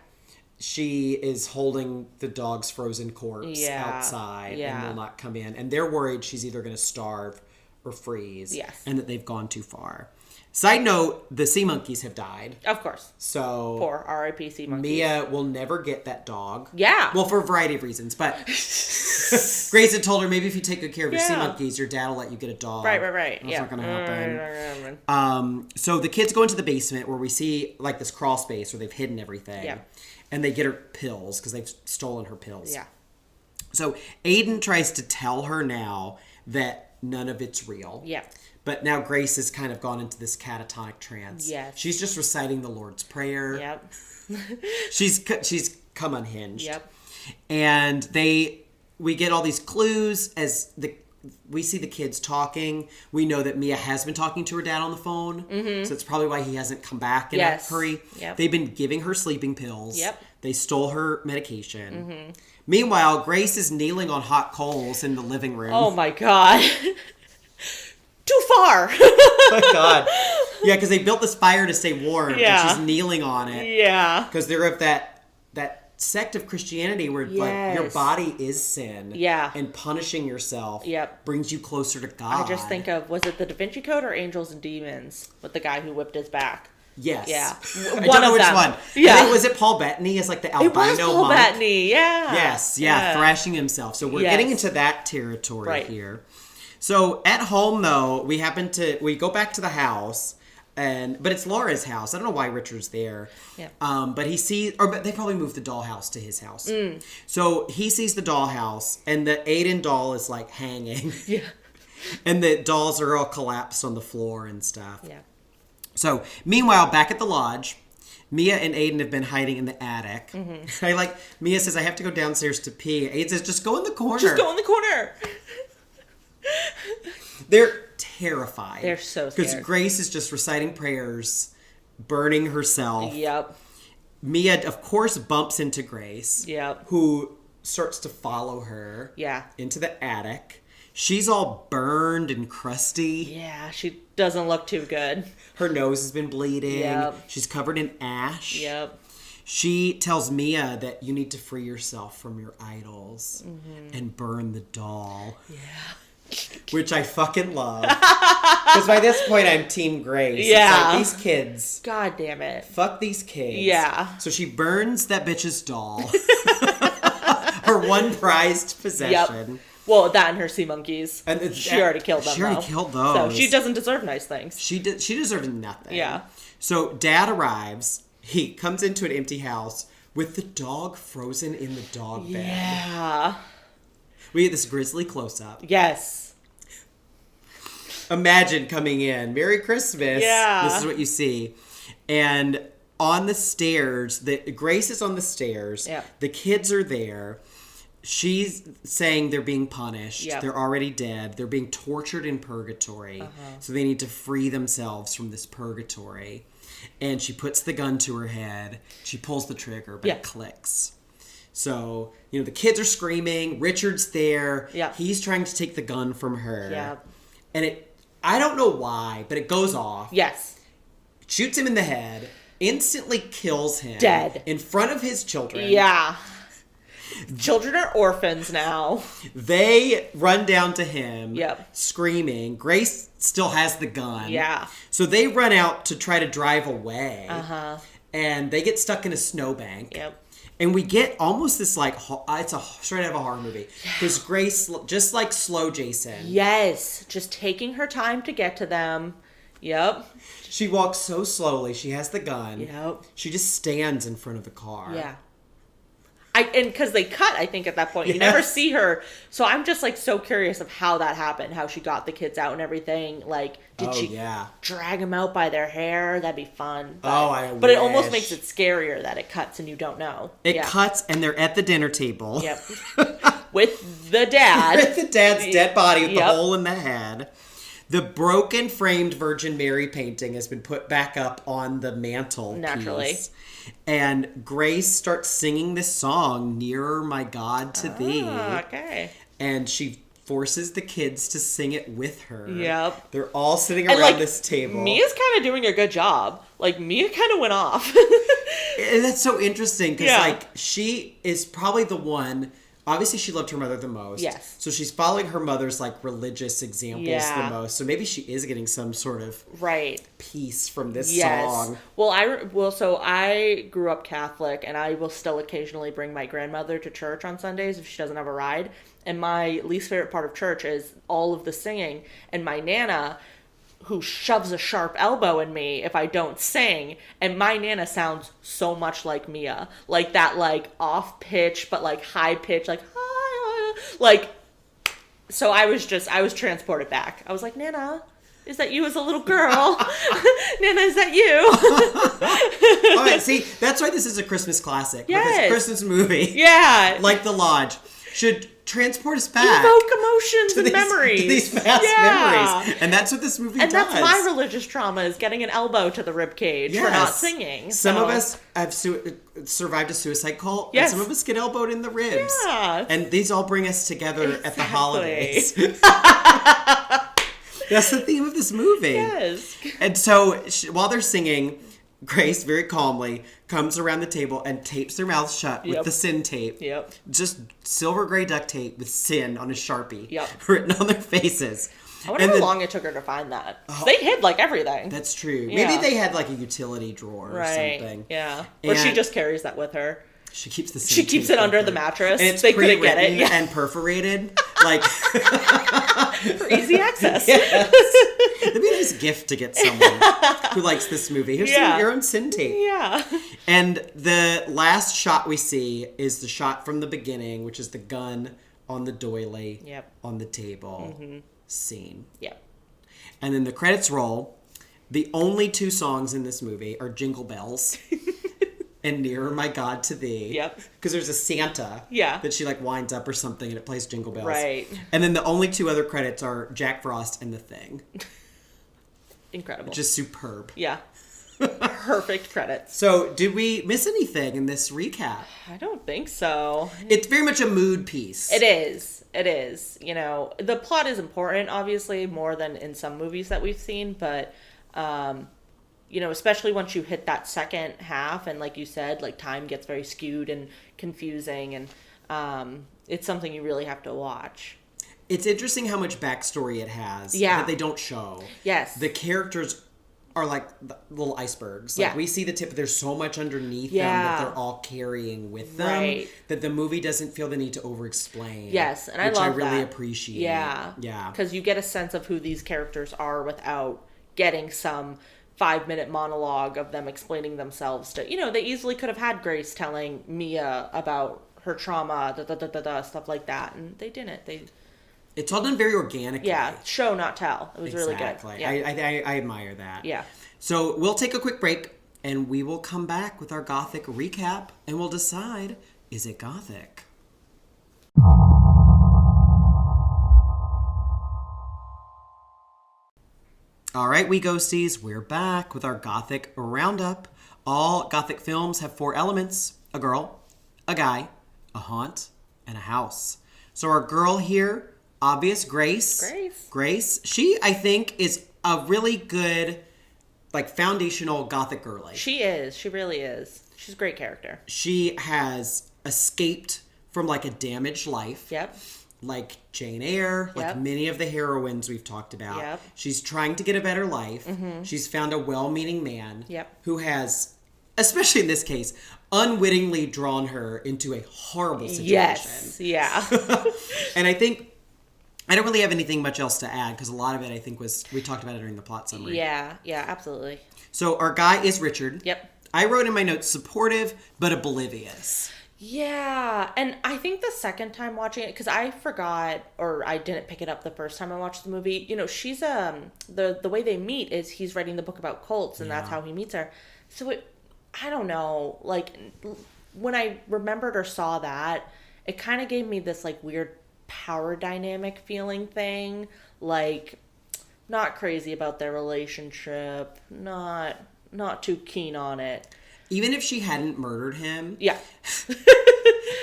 She is holding the dog's frozen corpse outside and will not come in. And they're worried she's either going to starve or freeze. Yes. And that they've gone too far. Side note, the sea monkeys have died. Of course. So poor R.I.P. sea monkeys. Mia will never get that dog. Yeah. Well, for a variety of reasons. But Grace had told her, maybe if you take good care of your sea monkeys, your dad will let you get a dog. Right. That's not going to happen. So the kids go into the basement where we see like this crawl space where they've hidden everything. Yeah. And they get her pills because they've stolen her pills. Yeah. So Aiden tries to tell her now that none of it's real. Yeah. But now Grace has kind of gone into this catatonic trance. Yes. She's just reciting the Lord's Prayer. Yep. She's come unhinged. Yep. And we get all these clues as we see the kids talking. We know that Mia has been talking to her dad on the phone. So it's probably why he hasn't come back in a hurry. Yep. They've been giving her sleeping pills. Yep. They stole her medication. Meanwhile, Grace is kneeling on hot coals in the living room. Oh my God. too far. Oh my God. Yeah, because they built this fire to stay warm. Yeah. And she's kneeling on it. Yeah. Because they're of that sect of Christianity where like your body is sin. Yeah. And punishing yourself brings you closer to God. I just think of, was it the Da Vinci Code or Angels and Demons with the guy who whipped his back? Yes. Yeah. I don't know which one. Yeah. Was it Paul Bettany as like the albino monk? It was Paul Bettany, yeah. Yes, thrashing himself. So we're getting into that territory here. So at home though, we go back to the house. But it's Laura's house. I don't know why Richard's there. Yeah. But he sees, but they probably moved the dollhouse to his house. So he sees the dollhouse, and the Aiden doll is like hanging. Yeah. And the dolls are all collapsed on the floor and stuff. Yeah. So meanwhile, back at the lodge, Mia and Aiden have been hiding in the attic. Mm-hmm. Mia says, I have to go downstairs to pee. Aiden says, just go in the corner. Just go in the corner. They're terrified. They're so scared. Because Grace is just reciting prayers, burning herself. Yep. Mia, of course, bumps into Grace. Yep. Who starts to follow her. Yeah. Into the attic. She's all burned and crusty. Yeah, she doesn't look too good. Her nose has been bleeding. Yep. She's covered in ash. Yep. She tells Mia that you need to free yourself from your idols and burn the doll. Yeah. Which I fucking love. Because by this point, I'm Team Grace. Yeah. It's like, these kids. God damn it. Fuck these kids. Yeah. So she burns that bitch's doll. Her one prized possession. Yep. Well, that and her sea monkeys. And she already killed them. She already killed those. So she doesn't deserve nice things. She deserves nothing. Yeah. So Dad arrives. He comes into an empty house with the dog frozen in the dog bed. Yeah. We get this grisly close-up. Yes. Imagine coming in. Merry Christmas. Yeah. This is what you see. And on the stairs, Grace is on the stairs. Yeah. The kids are there. She's saying they're being punished. Yep. They're already dead. They're being tortured in purgatory. So they need to free themselves from this purgatory. And she puts the gun to her head. She pulls the trigger, but it clicks. So, the kids are screaming. Richard's there. Yep. He's trying to take the gun from her. Yep. And I don't know why, but it goes off. Yes. Shoots him in the head. Instantly kills him. Dead. In front of his children. Yeah. Children are orphans now. They run down to him, screaming. Grace still has the gun. Yeah. So they run out to try to drive away. And they get stuck in a snowbank. Yep. And we get almost this it's a straight out of a horror movie. Because Grace, just like Slow Jason. Yes. Just taking her time to get to them. Yep. She walks so slowly. She has the gun. Yep. She just stands in front of the car. Yeah. And because they cut, I think, at that point. You never see her. So I'm just, so curious of how that happened, how she got the kids out and everything. Did she drag them out by their hair? That'd be fun. But it almost makes it scarier that it cuts and you don't know. It cuts and they're at the dinner table. Yep. With the dad. With the dad's dead body with the hole in the head. The broken framed Virgin Mary painting has been put back up on the mantle. Naturally. And Grace starts singing this song, Nearer My God to Thee. Okay. And she forces the kids to sing it with her. Yep. They're all sitting around this table. Mia's kind of doing a good job. Mia kind of went off. And that's so interesting because, she is probably the one... Obviously, she loved her mother the most. Yes. So she's following her mother's, religious examples the most. So maybe she is getting some sort of peace from this song. Well, so I grew up Catholic, and I will still occasionally bring my grandmother to church on Sundays if she doesn't have a ride. And my least favorite part of church is all of the singing. And my Nana, who shoves a sharp elbow in me if I don't sing, and my Nana sounds so much like Mia, that off pitch but high pitch, so I was transported back. I was like, Nana, is that you as a little girl? Nana, is that you? All right, see, that's why this is a Christmas classic. Yes. Because a Christmas movie, like The Lodge, should transport us back. Evoke emotions and memories. These past memories. And that's what this movie does. And that's my religious trauma, is getting an elbow to the ribcage for not singing. Some of us have survived a suicide cult. Yes. And some of us get elbowed in the ribs. Yeah. And these all bring us together at the holidays. That's the theme of this movie. Yes. And so while they're singing, Grace very calmly comes around the table and tapes their mouths shut with the sin tape. Yep. Just silver gray duct tape with sin on a Sharpie. Yep. Written on their faces. I wonder how long it took her to find that. They hid like everything. That's true. Yeah. Maybe they had like a utility drawer or something. Yeah. Or she just carries that with her. She keeps the She keeps it under the mattress. And it's they couldn't get it. Yeah. And perforated. Like for easy access. Yes. It'd be a nice gift to get someone who likes this movie. Here's your own sin tape. Yeah. And the last shot we see is the shot from the beginning, which is the gun on the doily on the table scene. Yep. And then the credits roll. The only two songs in this movie are Jingle Bells and Nearer My God to Thee. Yep. Because there's a Santa that she like winds up or something and it plays Jingle Bells. Right. And then the only two other credits are Jack Frost and The Thing. Incredible. Just superb. Yeah. Perfect credits. So, did we miss anything in this recap? I don't think so. It's very much a mood piece. It is. It is. You know, the plot is important, obviously, more than in some movies that we've seen, but, you know, especially once you hit that second half, and like you said, like time gets very skewed and confusing, and it's something you really have to watch. It's interesting how much backstory it has that they don't show. Yes. The characters are like little icebergs. Like we see the tip, but there's so much underneath them that they're all carrying with them that the movie doesn't feel the need to over-explain. Yes, and which I love I really that. appreciate. Yeah. Because you get a sense of who these characters are without getting some 5-minute monologue of them explaining themselves to, you know, they easily could have had Grace telling Mia about her trauma, stuff like that, and they didn't. It's all done very organically. Yeah, show, not tell. It was really good. Yeah. I admire that. Yeah. So we'll take a quick break, and we will come back with our Gothic recap, and we'll decide, is it Gothic? All right, we ghosties, we're back with our Gothic roundup. All Gothic films have 4 elements: a girl, a guy, a haunt, and a house. So our girl here, obvious, Grace. She, I think, is a really good, like, foundational Gothic girly. She is. She really is. She's a great character. She has escaped from, like, a damaged life. Yep. Like Jane Eyre, like many of the heroines we've talked about. Yep. She's trying to get a better life. Mm-hmm. She's found a well-meaning man who has, especially in this case, unwittingly drawn her into a horrible situation. Yes, yeah. And I think, I don't really have anything much else to add because a lot of it, I think, we talked about it during the plot summary. Yeah, absolutely. So our guy is Richard. Yep. I wrote in my notes, supportive but oblivious. Yeah, and I think the second time watching it, because I forgot, or I didn't pick it up the first time I watched the movie, you know, she's, the way they meet is he's writing the book about cults, and that's how he meets her. So I don't know, like, when I remembered or saw that, it kind of gave me this, like, weird power dynamic feeling thing, like, not crazy about their relationship, not too keen on it. Even if she hadn't murdered him. Yeah.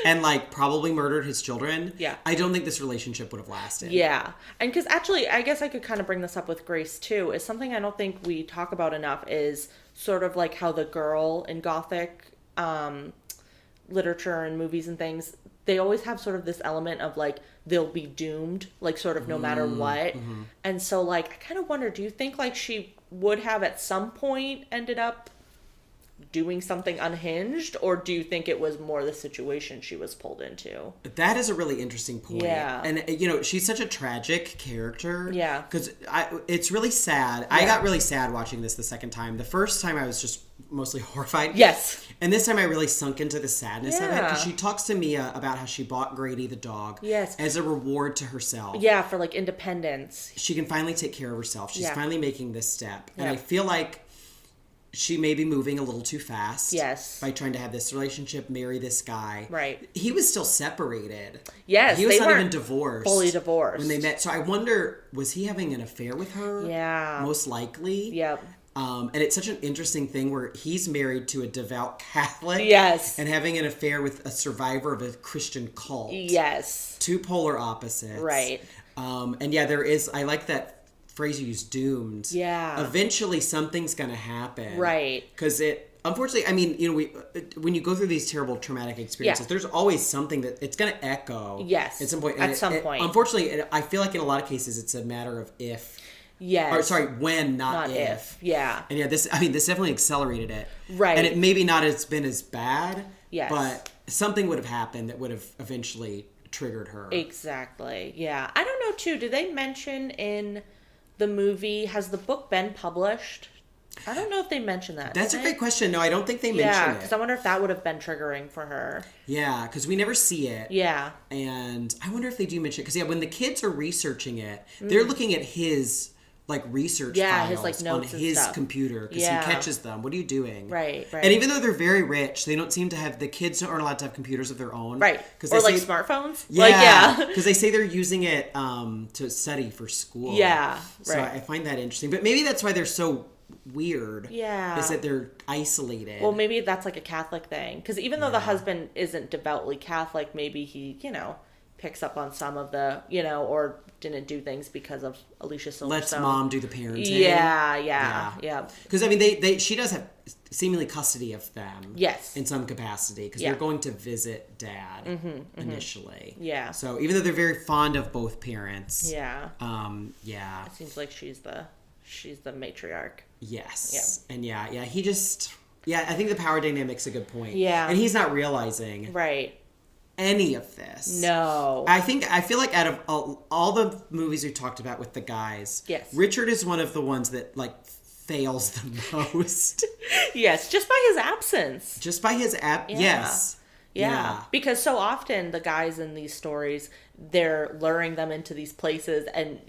And, like, probably murdered his children. Yeah. I don't think this relationship would have lasted. Yeah. And because actually, I guess I could kind of bring this up with Grace, too, is something I don't think we talk about enough is sort of like how the girl in Gothic literature and movies and things, they always have sort of this element of, like, they'll be doomed, like, sort of no matter what. Mm-hmm. And so, like, I kind of wonder, do you think, like, she would have at some point ended up doing something unhinged, or do you think it was more the situation she was pulled into? That is a really interesting point. Yeah. And, you know, she's such a tragic character. Yeah. Because it's really sad. Yeah. I got really sad watching this the second time. The first time I was just mostly horrified. Yes. And this time I really sunk into the sadness of it. Because she talks to Mia about how she bought Grady the dog as a reward to herself. Yeah, for, like, independence. She can finally take care of herself. She's finally making this step. And I feel like she may be moving a little too fast. Yes. By trying to have this relationship, marry this guy. Right. He was still separated. Yes. He was not even divorced. Fully divorced. When they met. So I wonder, was he having an affair with her? Yeah. Most likely. Yep. And it's such an interesting thing where he's married to a devout Catholic. Yes. And having an affair with a survivor of a Christian cult. Yes. Two polar opposites. Right. And yeah, there is, I like that phrase you use, doomed. Yeah. Eventually something's going to happen. Right. Because unfortunately, I mean, when you go through these terrible traumatic experiences, there's always something that it's going to echo. Yes. At some point. At some point. Unfortunately, I feel like in a lot of cases, it's a matter of if. Yes. Or, sorry, when, not if. Yeah. And this definitely accelerated it. Right. And it maybe not has been as bad. Yes. But something would have happened that would have eventually triggered her. Exactly. Yeah. I don't know, too. Did they mention in the movie, has the book been published? I don't know if they mentioned that. That's a great question. No, I don't think they mentioned it. Yeah, because I wonder if that would have been triggering for her. Yeah, because we never see it. Yeah. And I wonder if they do mention it. Because, when the kids are researching it, they're looking at his, research files his, notes on and his stuff. computer. Because he catches them. What are you doing? Right. And even though they're very rich, they don't seem to have, the kids aren't allowed to have computers of their own. Right. Or, smartphones. Yeah. Because they say they're using it to study for school. Yeah. So I find that interesting. But maybe that's why they're so weird. Yeah. Is that they're isolated. Well, maybe that's a Catholic thing. Because even though the husband isn't devoutly Catholic, maybe he, picks up on some of the, or didn't do things because of Alicia Silverstone. Lets mom do the parenting. Yeah. Because, they she does have seemingly custody of them. Yes. In some capacity. Because they're going to visit dad initially. Yeah. So even though they're very fond of both parents. Yeah. It seems like she's the matriarch. Yes. Yeah. And he just... Yeah, I think the power dynamic's a good point. Yeah. And he's not realizing... Right. Any of this. No. I feel like out of all the movies we talked about with the guys... Yes. Richard is one of the ones that, fails the most. Yes, just by his absence. Just by his Yes. Yeah. Because so often the guys in these stories, they're luring them into these places and,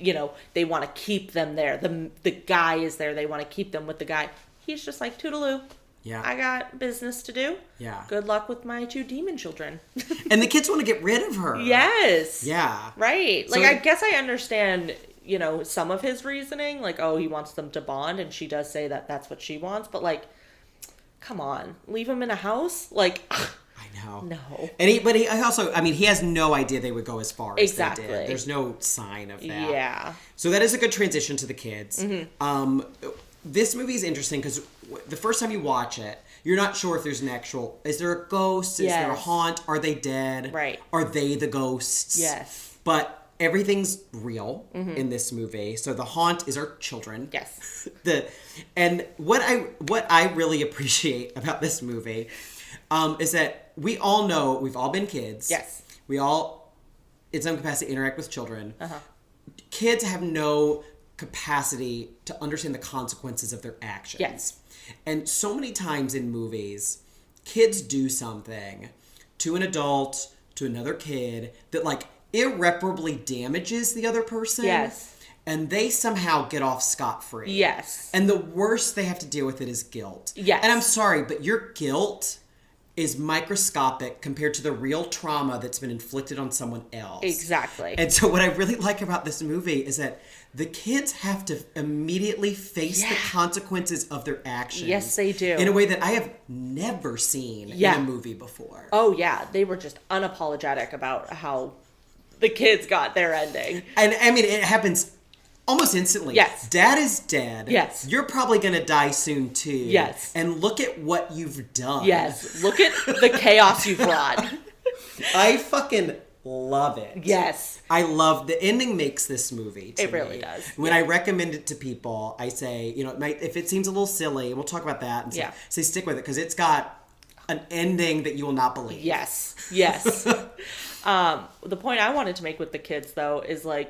they want to keep them there. The guy is there. They want to keep them with the guy. He's just like, toodaloo. Yeah. I got business to do. Yeah. Good luck with my 2 demon children. And the kids want to get rid of her. Yes. Yeah. Right. I guess I understand, some of his reasoning. He wants them to bond. And she does say that that's what she wants. But, come on. Leave him in a house? I know. No. And he has no idea they would go as far as exactly. they did. There's no sign of that. Yeah. So that is a good transition to the kids. Mm-hmm. This movie is interesting because the first time you watch it, you're not sure if there's is there a ghost? Is there a haunt? Are they dead? Right. Are they the ghosts? Yes. But everything's real in this movie. So the haunt is our children. Yes. And what I really appreciate about this movie is that we all know, we've all been kids. Yes. We all, in some capacity, interact with children. Uh-huh. Kids have no capacity to understand the consequences of their actions. Yes. And so many times in movies, kids do something to an adult, to another kid, that irreparably damages the other person. Yes. And they somehow get off scot-free. Yes. And the worst they have to deal with it is guilt. Yes. And I'm sorry, but your guilt is microscopic compared to the real trauma that's been inflicted on someone else. Exactly. And so what I really like about this movie is that the kids have to immediately face the consequences of their actions. Yes, they do. In a way that I have never seen in a movie before. Oh, yeah. They were just unapologetic about how the kids got their ending. And, I mean, it happens almost instantly. Yes. Dad is dead. Yes. You're probably going to die soon, too. Yes. And look at what you've done. Yes. Look at the chaos you brought. I fucking love it. Yes. I love the ending makes this movie to It really me. does. When I recommend it to people, I say, if it seems a little silly, and we'll talk about that, and say stick with it, because it's got an ending that you will not believe. Yes. Yes. The point I wanted to make with the kids, though, is I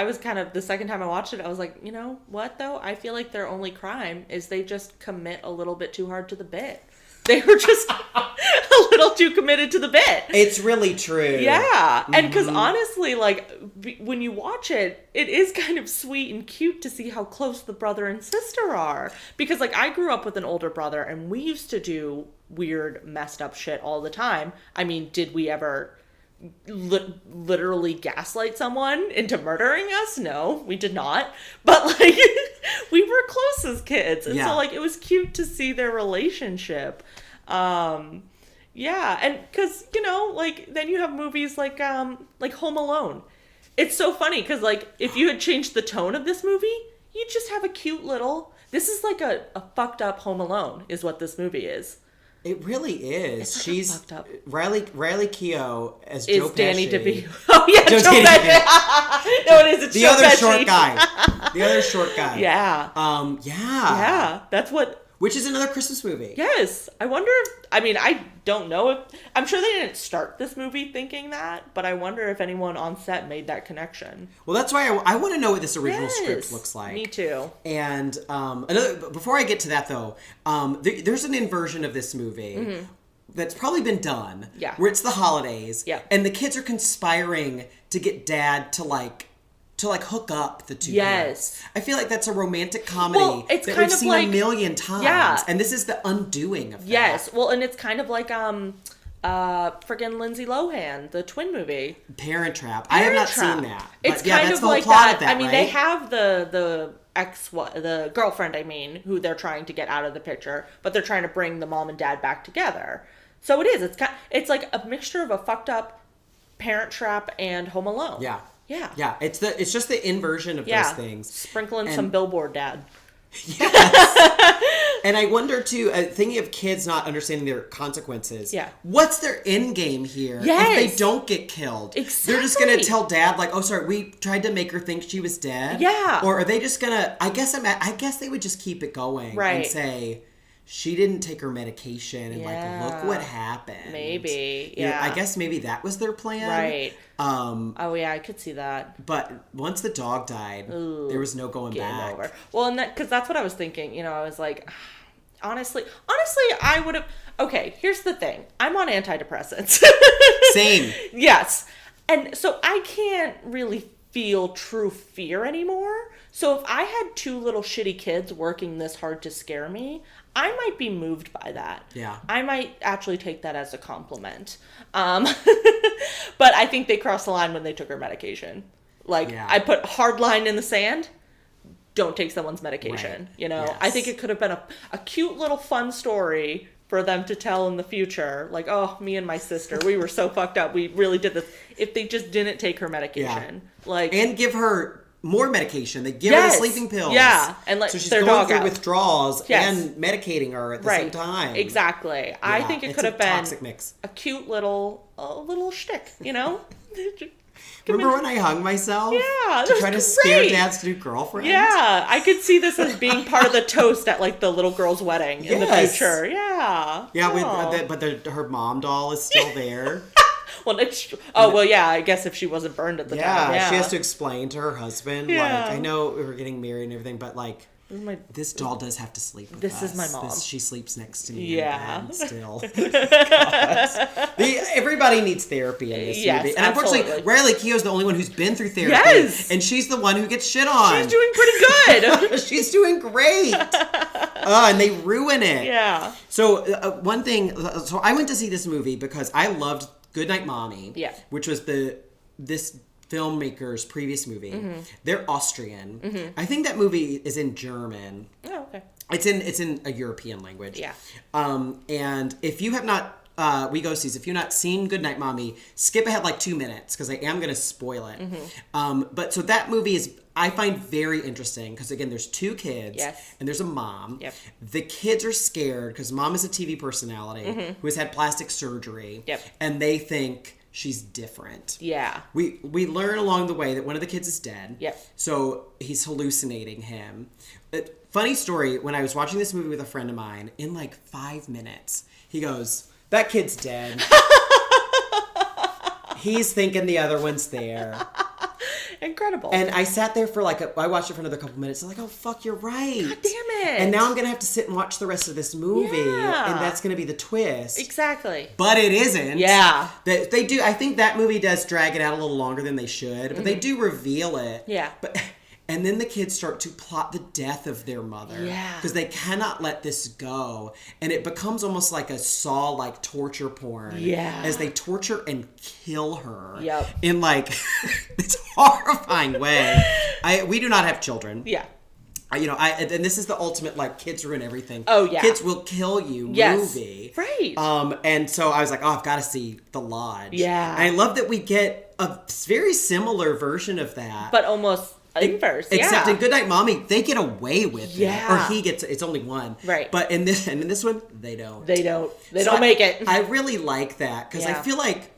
was kind of, the second time I watched it, I was like, you know what, though? I feel like their only crime is they just commit a little bit too hard to the bit. They were just a little too committed to the bit. It's really true. Yeah. And because honestly, when you watch it, it is kind of sweet and cute to see how close the brother and sister are. Because, I grew up with an older brother, and we used to do weird, messed up shit all the time. I mean, did we ever literally gaslight someone into murdering us? No, we did not. But we were close as kids, and so it was cute to see their relationship. And because then you have movies like Home Alone. It's so funny because, like, if you had changed the tone of this movie, you'd just have a cute little... This is like a fucked up Home Alone is what this movie is. It really is. It's like She's fucked up. Riley Keough as Is Joe Pesci. Danny DeVito. Oh, yeah, Joe Danny Pesci. No, it is. It's the Joe other Pesci. short guy. The other short guy. Yeah. Yeah. Yeah. That's what... Which is another Christmas movie. Yes. I wonder if... I mean, I don't know if... I'm sure they didn't start this movie thinking that, but I wonder if anyone on set made that connection. Well, that's why I want to know what this original script looks like. Me too. And before I get to that, though, there's an inversion of this movie that's probably been done. Yeah. Where it's the holidays. Yeah. And the kids are conspiring to get dad to hook up the two Yes. parents. I feel like that's a romantic comedy it's that kind we've of seen like, a million times. Yeah. And this is the undoing of that. Yes. Well, and it's kind of like friggin' Lindsay Lohan, the twin movie. Parent Trap. I have not seen that. It's but yeah, kind that's of the whole like plot that. of that, I mean, right? they have the girlfriend, who they're trying to get out of the picture, but they're trying to bring the mom and dad back together. So it is. It's like a mixture of a fucked up Parent Trap and Home Alone. Yeah. Yeah. Yeah. It's just the inversion of those things. Sprinkling some Billboard dad. Yes. And I wonder too, thinking of kids not understanding their consequences. Yeah. What's their end game here? Yes. If they don't get killed. Exactly. They're just going to tell dad, like, oh, sorry, we tried to make her think she was dead. Yeah. Or are they just going to, I guess they would just keep it going. Right. And say, she didn't take her medication and Yeah. like, look what happened. Maybe. You know, Yeah. I guess maybe that was their plan. Right. Oh yeah, I could see that. But once the dog died, there was no going Game back. over. Well, and because that's what I was thinking. You know, I was like, honestly, I would have. Okay, here's the thing. I'm on antidepressants. Same. Yes, and so I can't really feel true fear anymore. So if I had two little shitty kids working this hard to scare me, I might be moved by that. Yeah. I might actually take that as a compliment. But I think they crossed the line when they took her medication. Like, Yeah. I put hard line in the sand. Don't take someone's medication. Right. You know, Yes. I think it could have been a cute little fun story for them to tell in the future. Like, oh, me and my sister, we were so fucked up. We really did this. If they just didn't take her medication. Like, And give her more medication. They give her the sleeping pills. Yeah. And like, so she's their going dog through out. withdrawals Yes. and medicating her at the same time. Exactly. I Yeah, think it it's could a have been toxic mix. a cute little shtick, you know? Remember when I hung myself? Yeah, To that try to was scare great. Dad's new girlfriend? Yeah, I could see this as being part of the toast at like the little girl's wedding in the Yes. future. Yeah. Yeah, Oh. but her mom doll is still there. Well, yeah, I guess if she wasn't burned at the time. Yeah, she has to explain to her husband, Yeah. like, I know we were getting married and everything, but like, my- this doll does have to sleep with This us. is my mom. She sleeps next to me Yeah. in bed still. God. Everybody needs therapy in this Yes, movie. And unfortunately, absolutely. Riley Keough's the only one who's been through therapy. Yes. And she's the one who gets shit on. She's doing pretty good. She's doing great. And they ruin it. Yeah. So one thing, so I went to see this movie because I loved Goodnight Mommy. Yeah. Which was this filmmaker's previous movie. Mm-hmm. They're Austrian. I think that movie is in German. Oh, okay. It's in a European language. Yeah. And if you have not, ghosties, if you've not seen Goodnight Mommy, skip ahead like 2 minutes because I am going to spoil it. But so that movie is, I find very interesting because again, there's two kids Yes. and there's a mom. Yep. The kids are scared because mom is a TV personality who has had plastic surgery. Yep. And they think she's different. Yeah. We learn along the way that one of the kids is dead. Yep. So he's hallucinating him. Funny story, when I was watching this movie with a friend of mine, in like 5 minutes, he goes, that kid's dead. He's thinking the other one's there. Incredible. And I sat there for I watched it for another couple minutes. I'm like, oh, fuck, you're right. God damn it. And now I'm going to have to sit and watch the rest of this movie. Yeah. And that's going to be the twist. Exactly. But it isn't. Yeah. They do. I think that movie does drag it out a little longer than they should, but they do reveal it. Yeah. And then the kids start to plot the death of their mother. Yeah. Because they cannot let this go. And it becomes almost like a Saw-like torture porn. Yeah. As they torture and kill her. Yep. In this horrifying way. We do not have children. Yeah. And this is the ultimate, kids ruin everything. Oh, yeah. Kids will kill you movie. Right. And so I was like, oh, I've got to see The Lodge. Yeah. And I love that we get a very similar version of that. But almost inverse, Except in Goodnight Mommy, they get away with it. Yeah. Or he gets, it's only one. Right. But in this one, they don't. They don't make it. I really like that, because I feel like,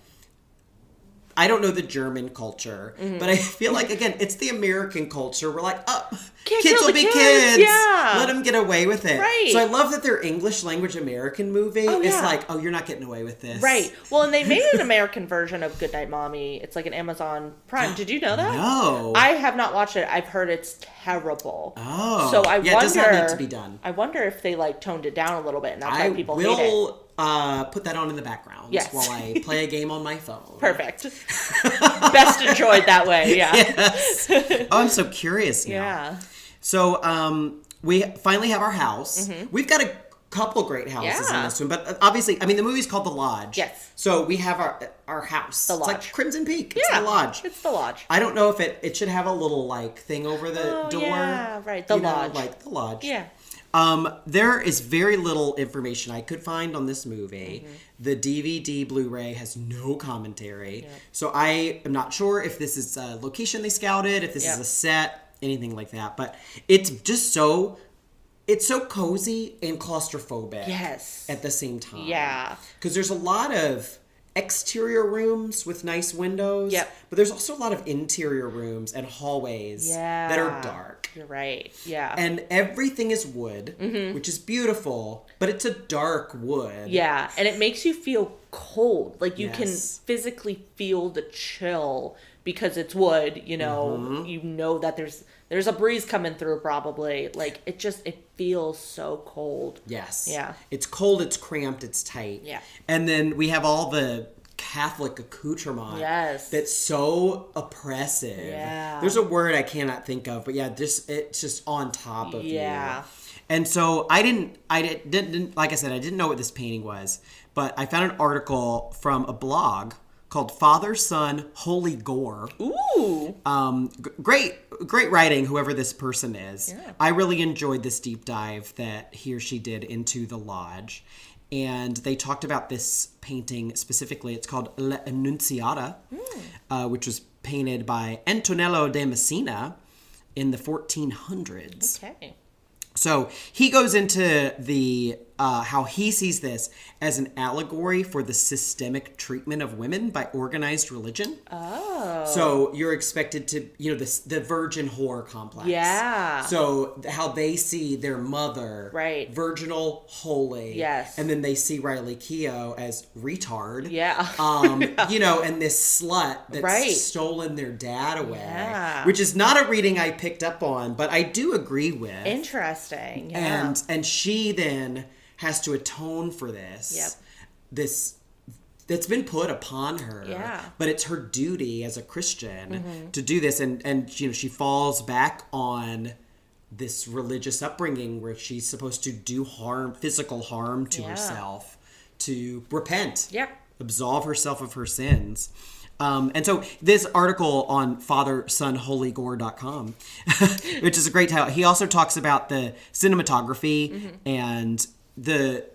I don't know the German culture, but I feel like, again, it's the American culture. We're like, oh, kids will be kids. Yeah. Let them get away with it. Right. So I love that their English language American movie is like, oh, you're not getting away with this. Right. Well, and they made an American version of Goodnight Mommy. It's like an Amazon Prime. Did you know that? No. I have not watched it. I've heard it's terrible. Oh. So I wonder. It does not need to be done. I wonder if they like toned it down a little bit, and that's why people hate it. I will put that on in the background while I play a game on my phone. Perfect. Best enjoyed that way. Yeah. Yes. Oh, I'm so curious now. Yeah. So we finally have our house. We've got a couple great houses in this one, but obviously, I mean, the movie's called The Lodge. Yes. So we have our house. The Lodge. It's like Crimson Peak. It's The Lodge. It's The Lodge. I don't know if it should have a little like thing over the door. Yeah, right. The Lodge. Like The Lodge. Yeah. There is very little information I could find on this movie. The DVD Blu-ray has no commentary. So I am not sure if this is a location they scouted, if this is a set, anything like that. But it's just so cozy and claustrophobic. Yes. At the same time. Yeah. Because there's a lot of exterior rooms with nice windows. Yep. But there's also a lot of interior rooms and hallways that are dark. You're right. Yeah. And everything is wood, which is beautiful, but it's a dark wood. Yeah. And it makes you feel cold. Like you can physically feel the chill because it's wood, you know. You know that there's a breeze coming through probably. Like it feels so cold. Yes. Yeah. It's cold, it's cramped, it's tight. Yeah. And then we have all the Catholic accoutrement. Yes. That's so oppressive. Yeah. There's a word I cannot think of, but yeah, it's just on top of you. And so I didn't like I said, I didn't know what this painting was, but I found an article from a blog called Father, Son, Holy Gore. Ooh. Great writing, whoever this person is. Yeah. I really enjoyed this deep dive that he or she did into the lodge. And they talked about this painting specifically. It's called La Annunziata, which was painted by Antonello de Messina in the 1400s. Okay. So he goes into the how he sees this as an allegory for the systemic treatment of women by organized religion. Oh. So you're expected to, the virgin whore complex. Yeah. So how they see their mother, right, virginal, holy. Yes. And then they see Riley Keough as retard. Yeah. And this slut that's stolen their dad away. Yeah. Which is not a reading I picked up on, but I do agree with. Interesting. Yeah. And she then has to atone for this. Yep. This that's been put upon her. Yeah. But it's her duty as a Christian to do this, and she falls back on this religious upbringing where she's supposed to do physical harm to herself, to repent. Yep. Absolve herself of her sins. And so this article on FatherSonHolyGore.com, which is a great title, he also talks about the cinematography and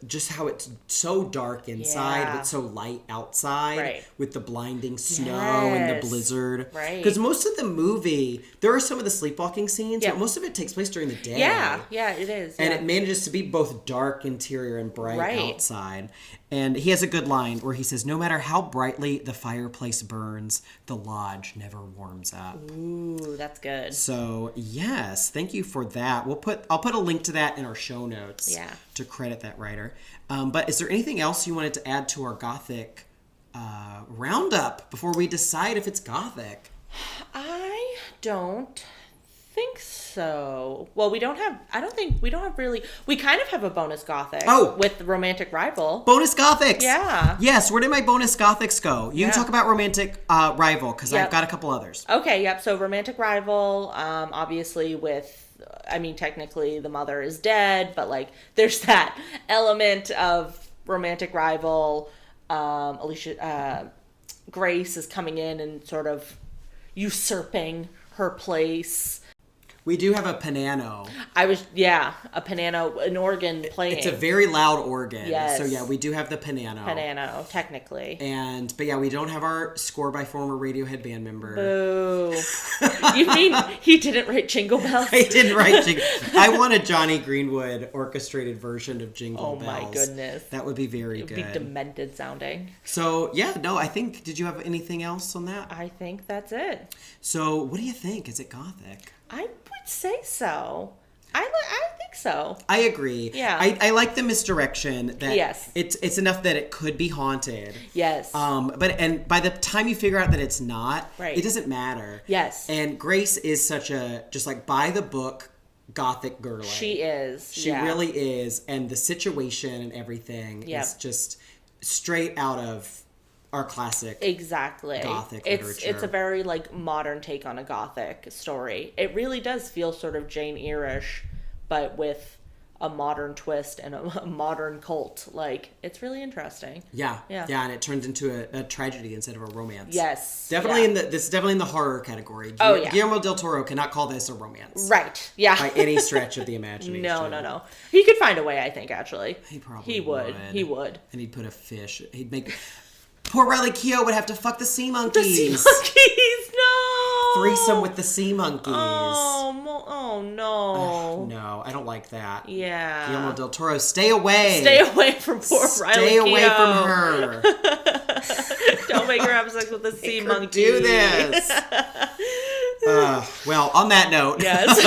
just how it's so dark inside but so light outside with the blinding snow and the blizzard. Right. Because most of the movie, there are some of the sleepwalking scenes, but most of it takes place during the day. Yeah, it is. And it manages to be both dark interior and bright outside. And he has a good line where he says, no matter how brightly the fireplace burns, the lodge never warms up. Ooh, that's good. So, yes, thank you for that. I'll put a link to that in our show notes to credit that writer. But is there anything else you wanted to add to our Gothic roundup before we decide if it's Gothic? I don't think so. Well, we kind of have a bonus Gothic with Romantic Rival. Bonus Gothics! Yeah. Yes, where did my bonus Gothics go? You talk about Romantic Rival, because I've got a couple others. Okay, yep. So Romantic Rival, obviously technically the mother is dead, but there's that element of Romantic Rival. Alicia, Grace is coming in and sort of usurping her place. We do have a piano. A piano, an organ playing. It's a very loud organ. Yes. So yeah, we do have the piano. Piano, technically. But yeah, we don't have our score by former Radiohead band member. Boo. You mean he didn't write Jingle Bells? I didn't write Jingle. I want a Johnny Greenwood orchestrated version of Jingle Bells. Oh my goodness. That would be very good. It would be demented sounding. So yeah, no, I think, did you have anything else on that? I think that's it. So what do you think? Is it Gothic? I would say so. I think so. I agree. Yeah. I like the misdirection that yes. It's enough that it could be haunted. Yes. But by the time you figure out that it's not, right. It doesn't matter. Yes. And Grace is such a just like by the book Gothic girl. She is. She really is, and the situation and everything is just straight out of our classic Gothic literature. It's a very like modern take on a Gothic story. It really does feel sort of Jane Eyre-ish, but with a modern twist and a modern cult. Like, it's really interesting. Yeah, and it turns into a tragedy instead of a romance. Yes, definitely this is definitely in the horror category. Guillermo del Toro cannot call this a romance, right? Yeah, by any stretch of the imagination. No. He could find a way. I think actually, he would. He would, and he'd put a fish. He'd make. Poor Riley Keough would have to fuck the sea monkeys. The sea monkeys, no! Threesome with the sea monkeys. Oh no. No, I don't like that. Yeah. Guillermo del Toro, stay away. Stay away from poor Riley Keough. Stay away from her. Don't make her have sex with the sea monkey. Do this. Well, on that note, yes.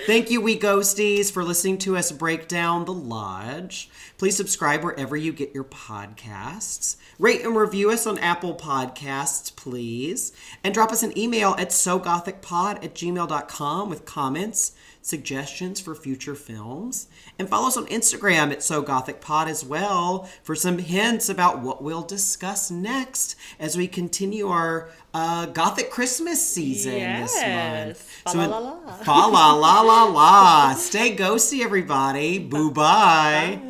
Thank you, we ghosties, for listening to us break down The Lodge. Please subscribe wherever you get your podcasts. Rate and review us on Apple Podcasts, please. And drop us an email at sogothicpod@gmail.com with comments, suggestions for future films. And follow us on Instagram at SoGothicPod as well for some hints about what we'll discuss next as we continue our Gothic Christmas season this month. Fa la la la. Fa la la la la. Stay ghosty, everybody. Boo bye.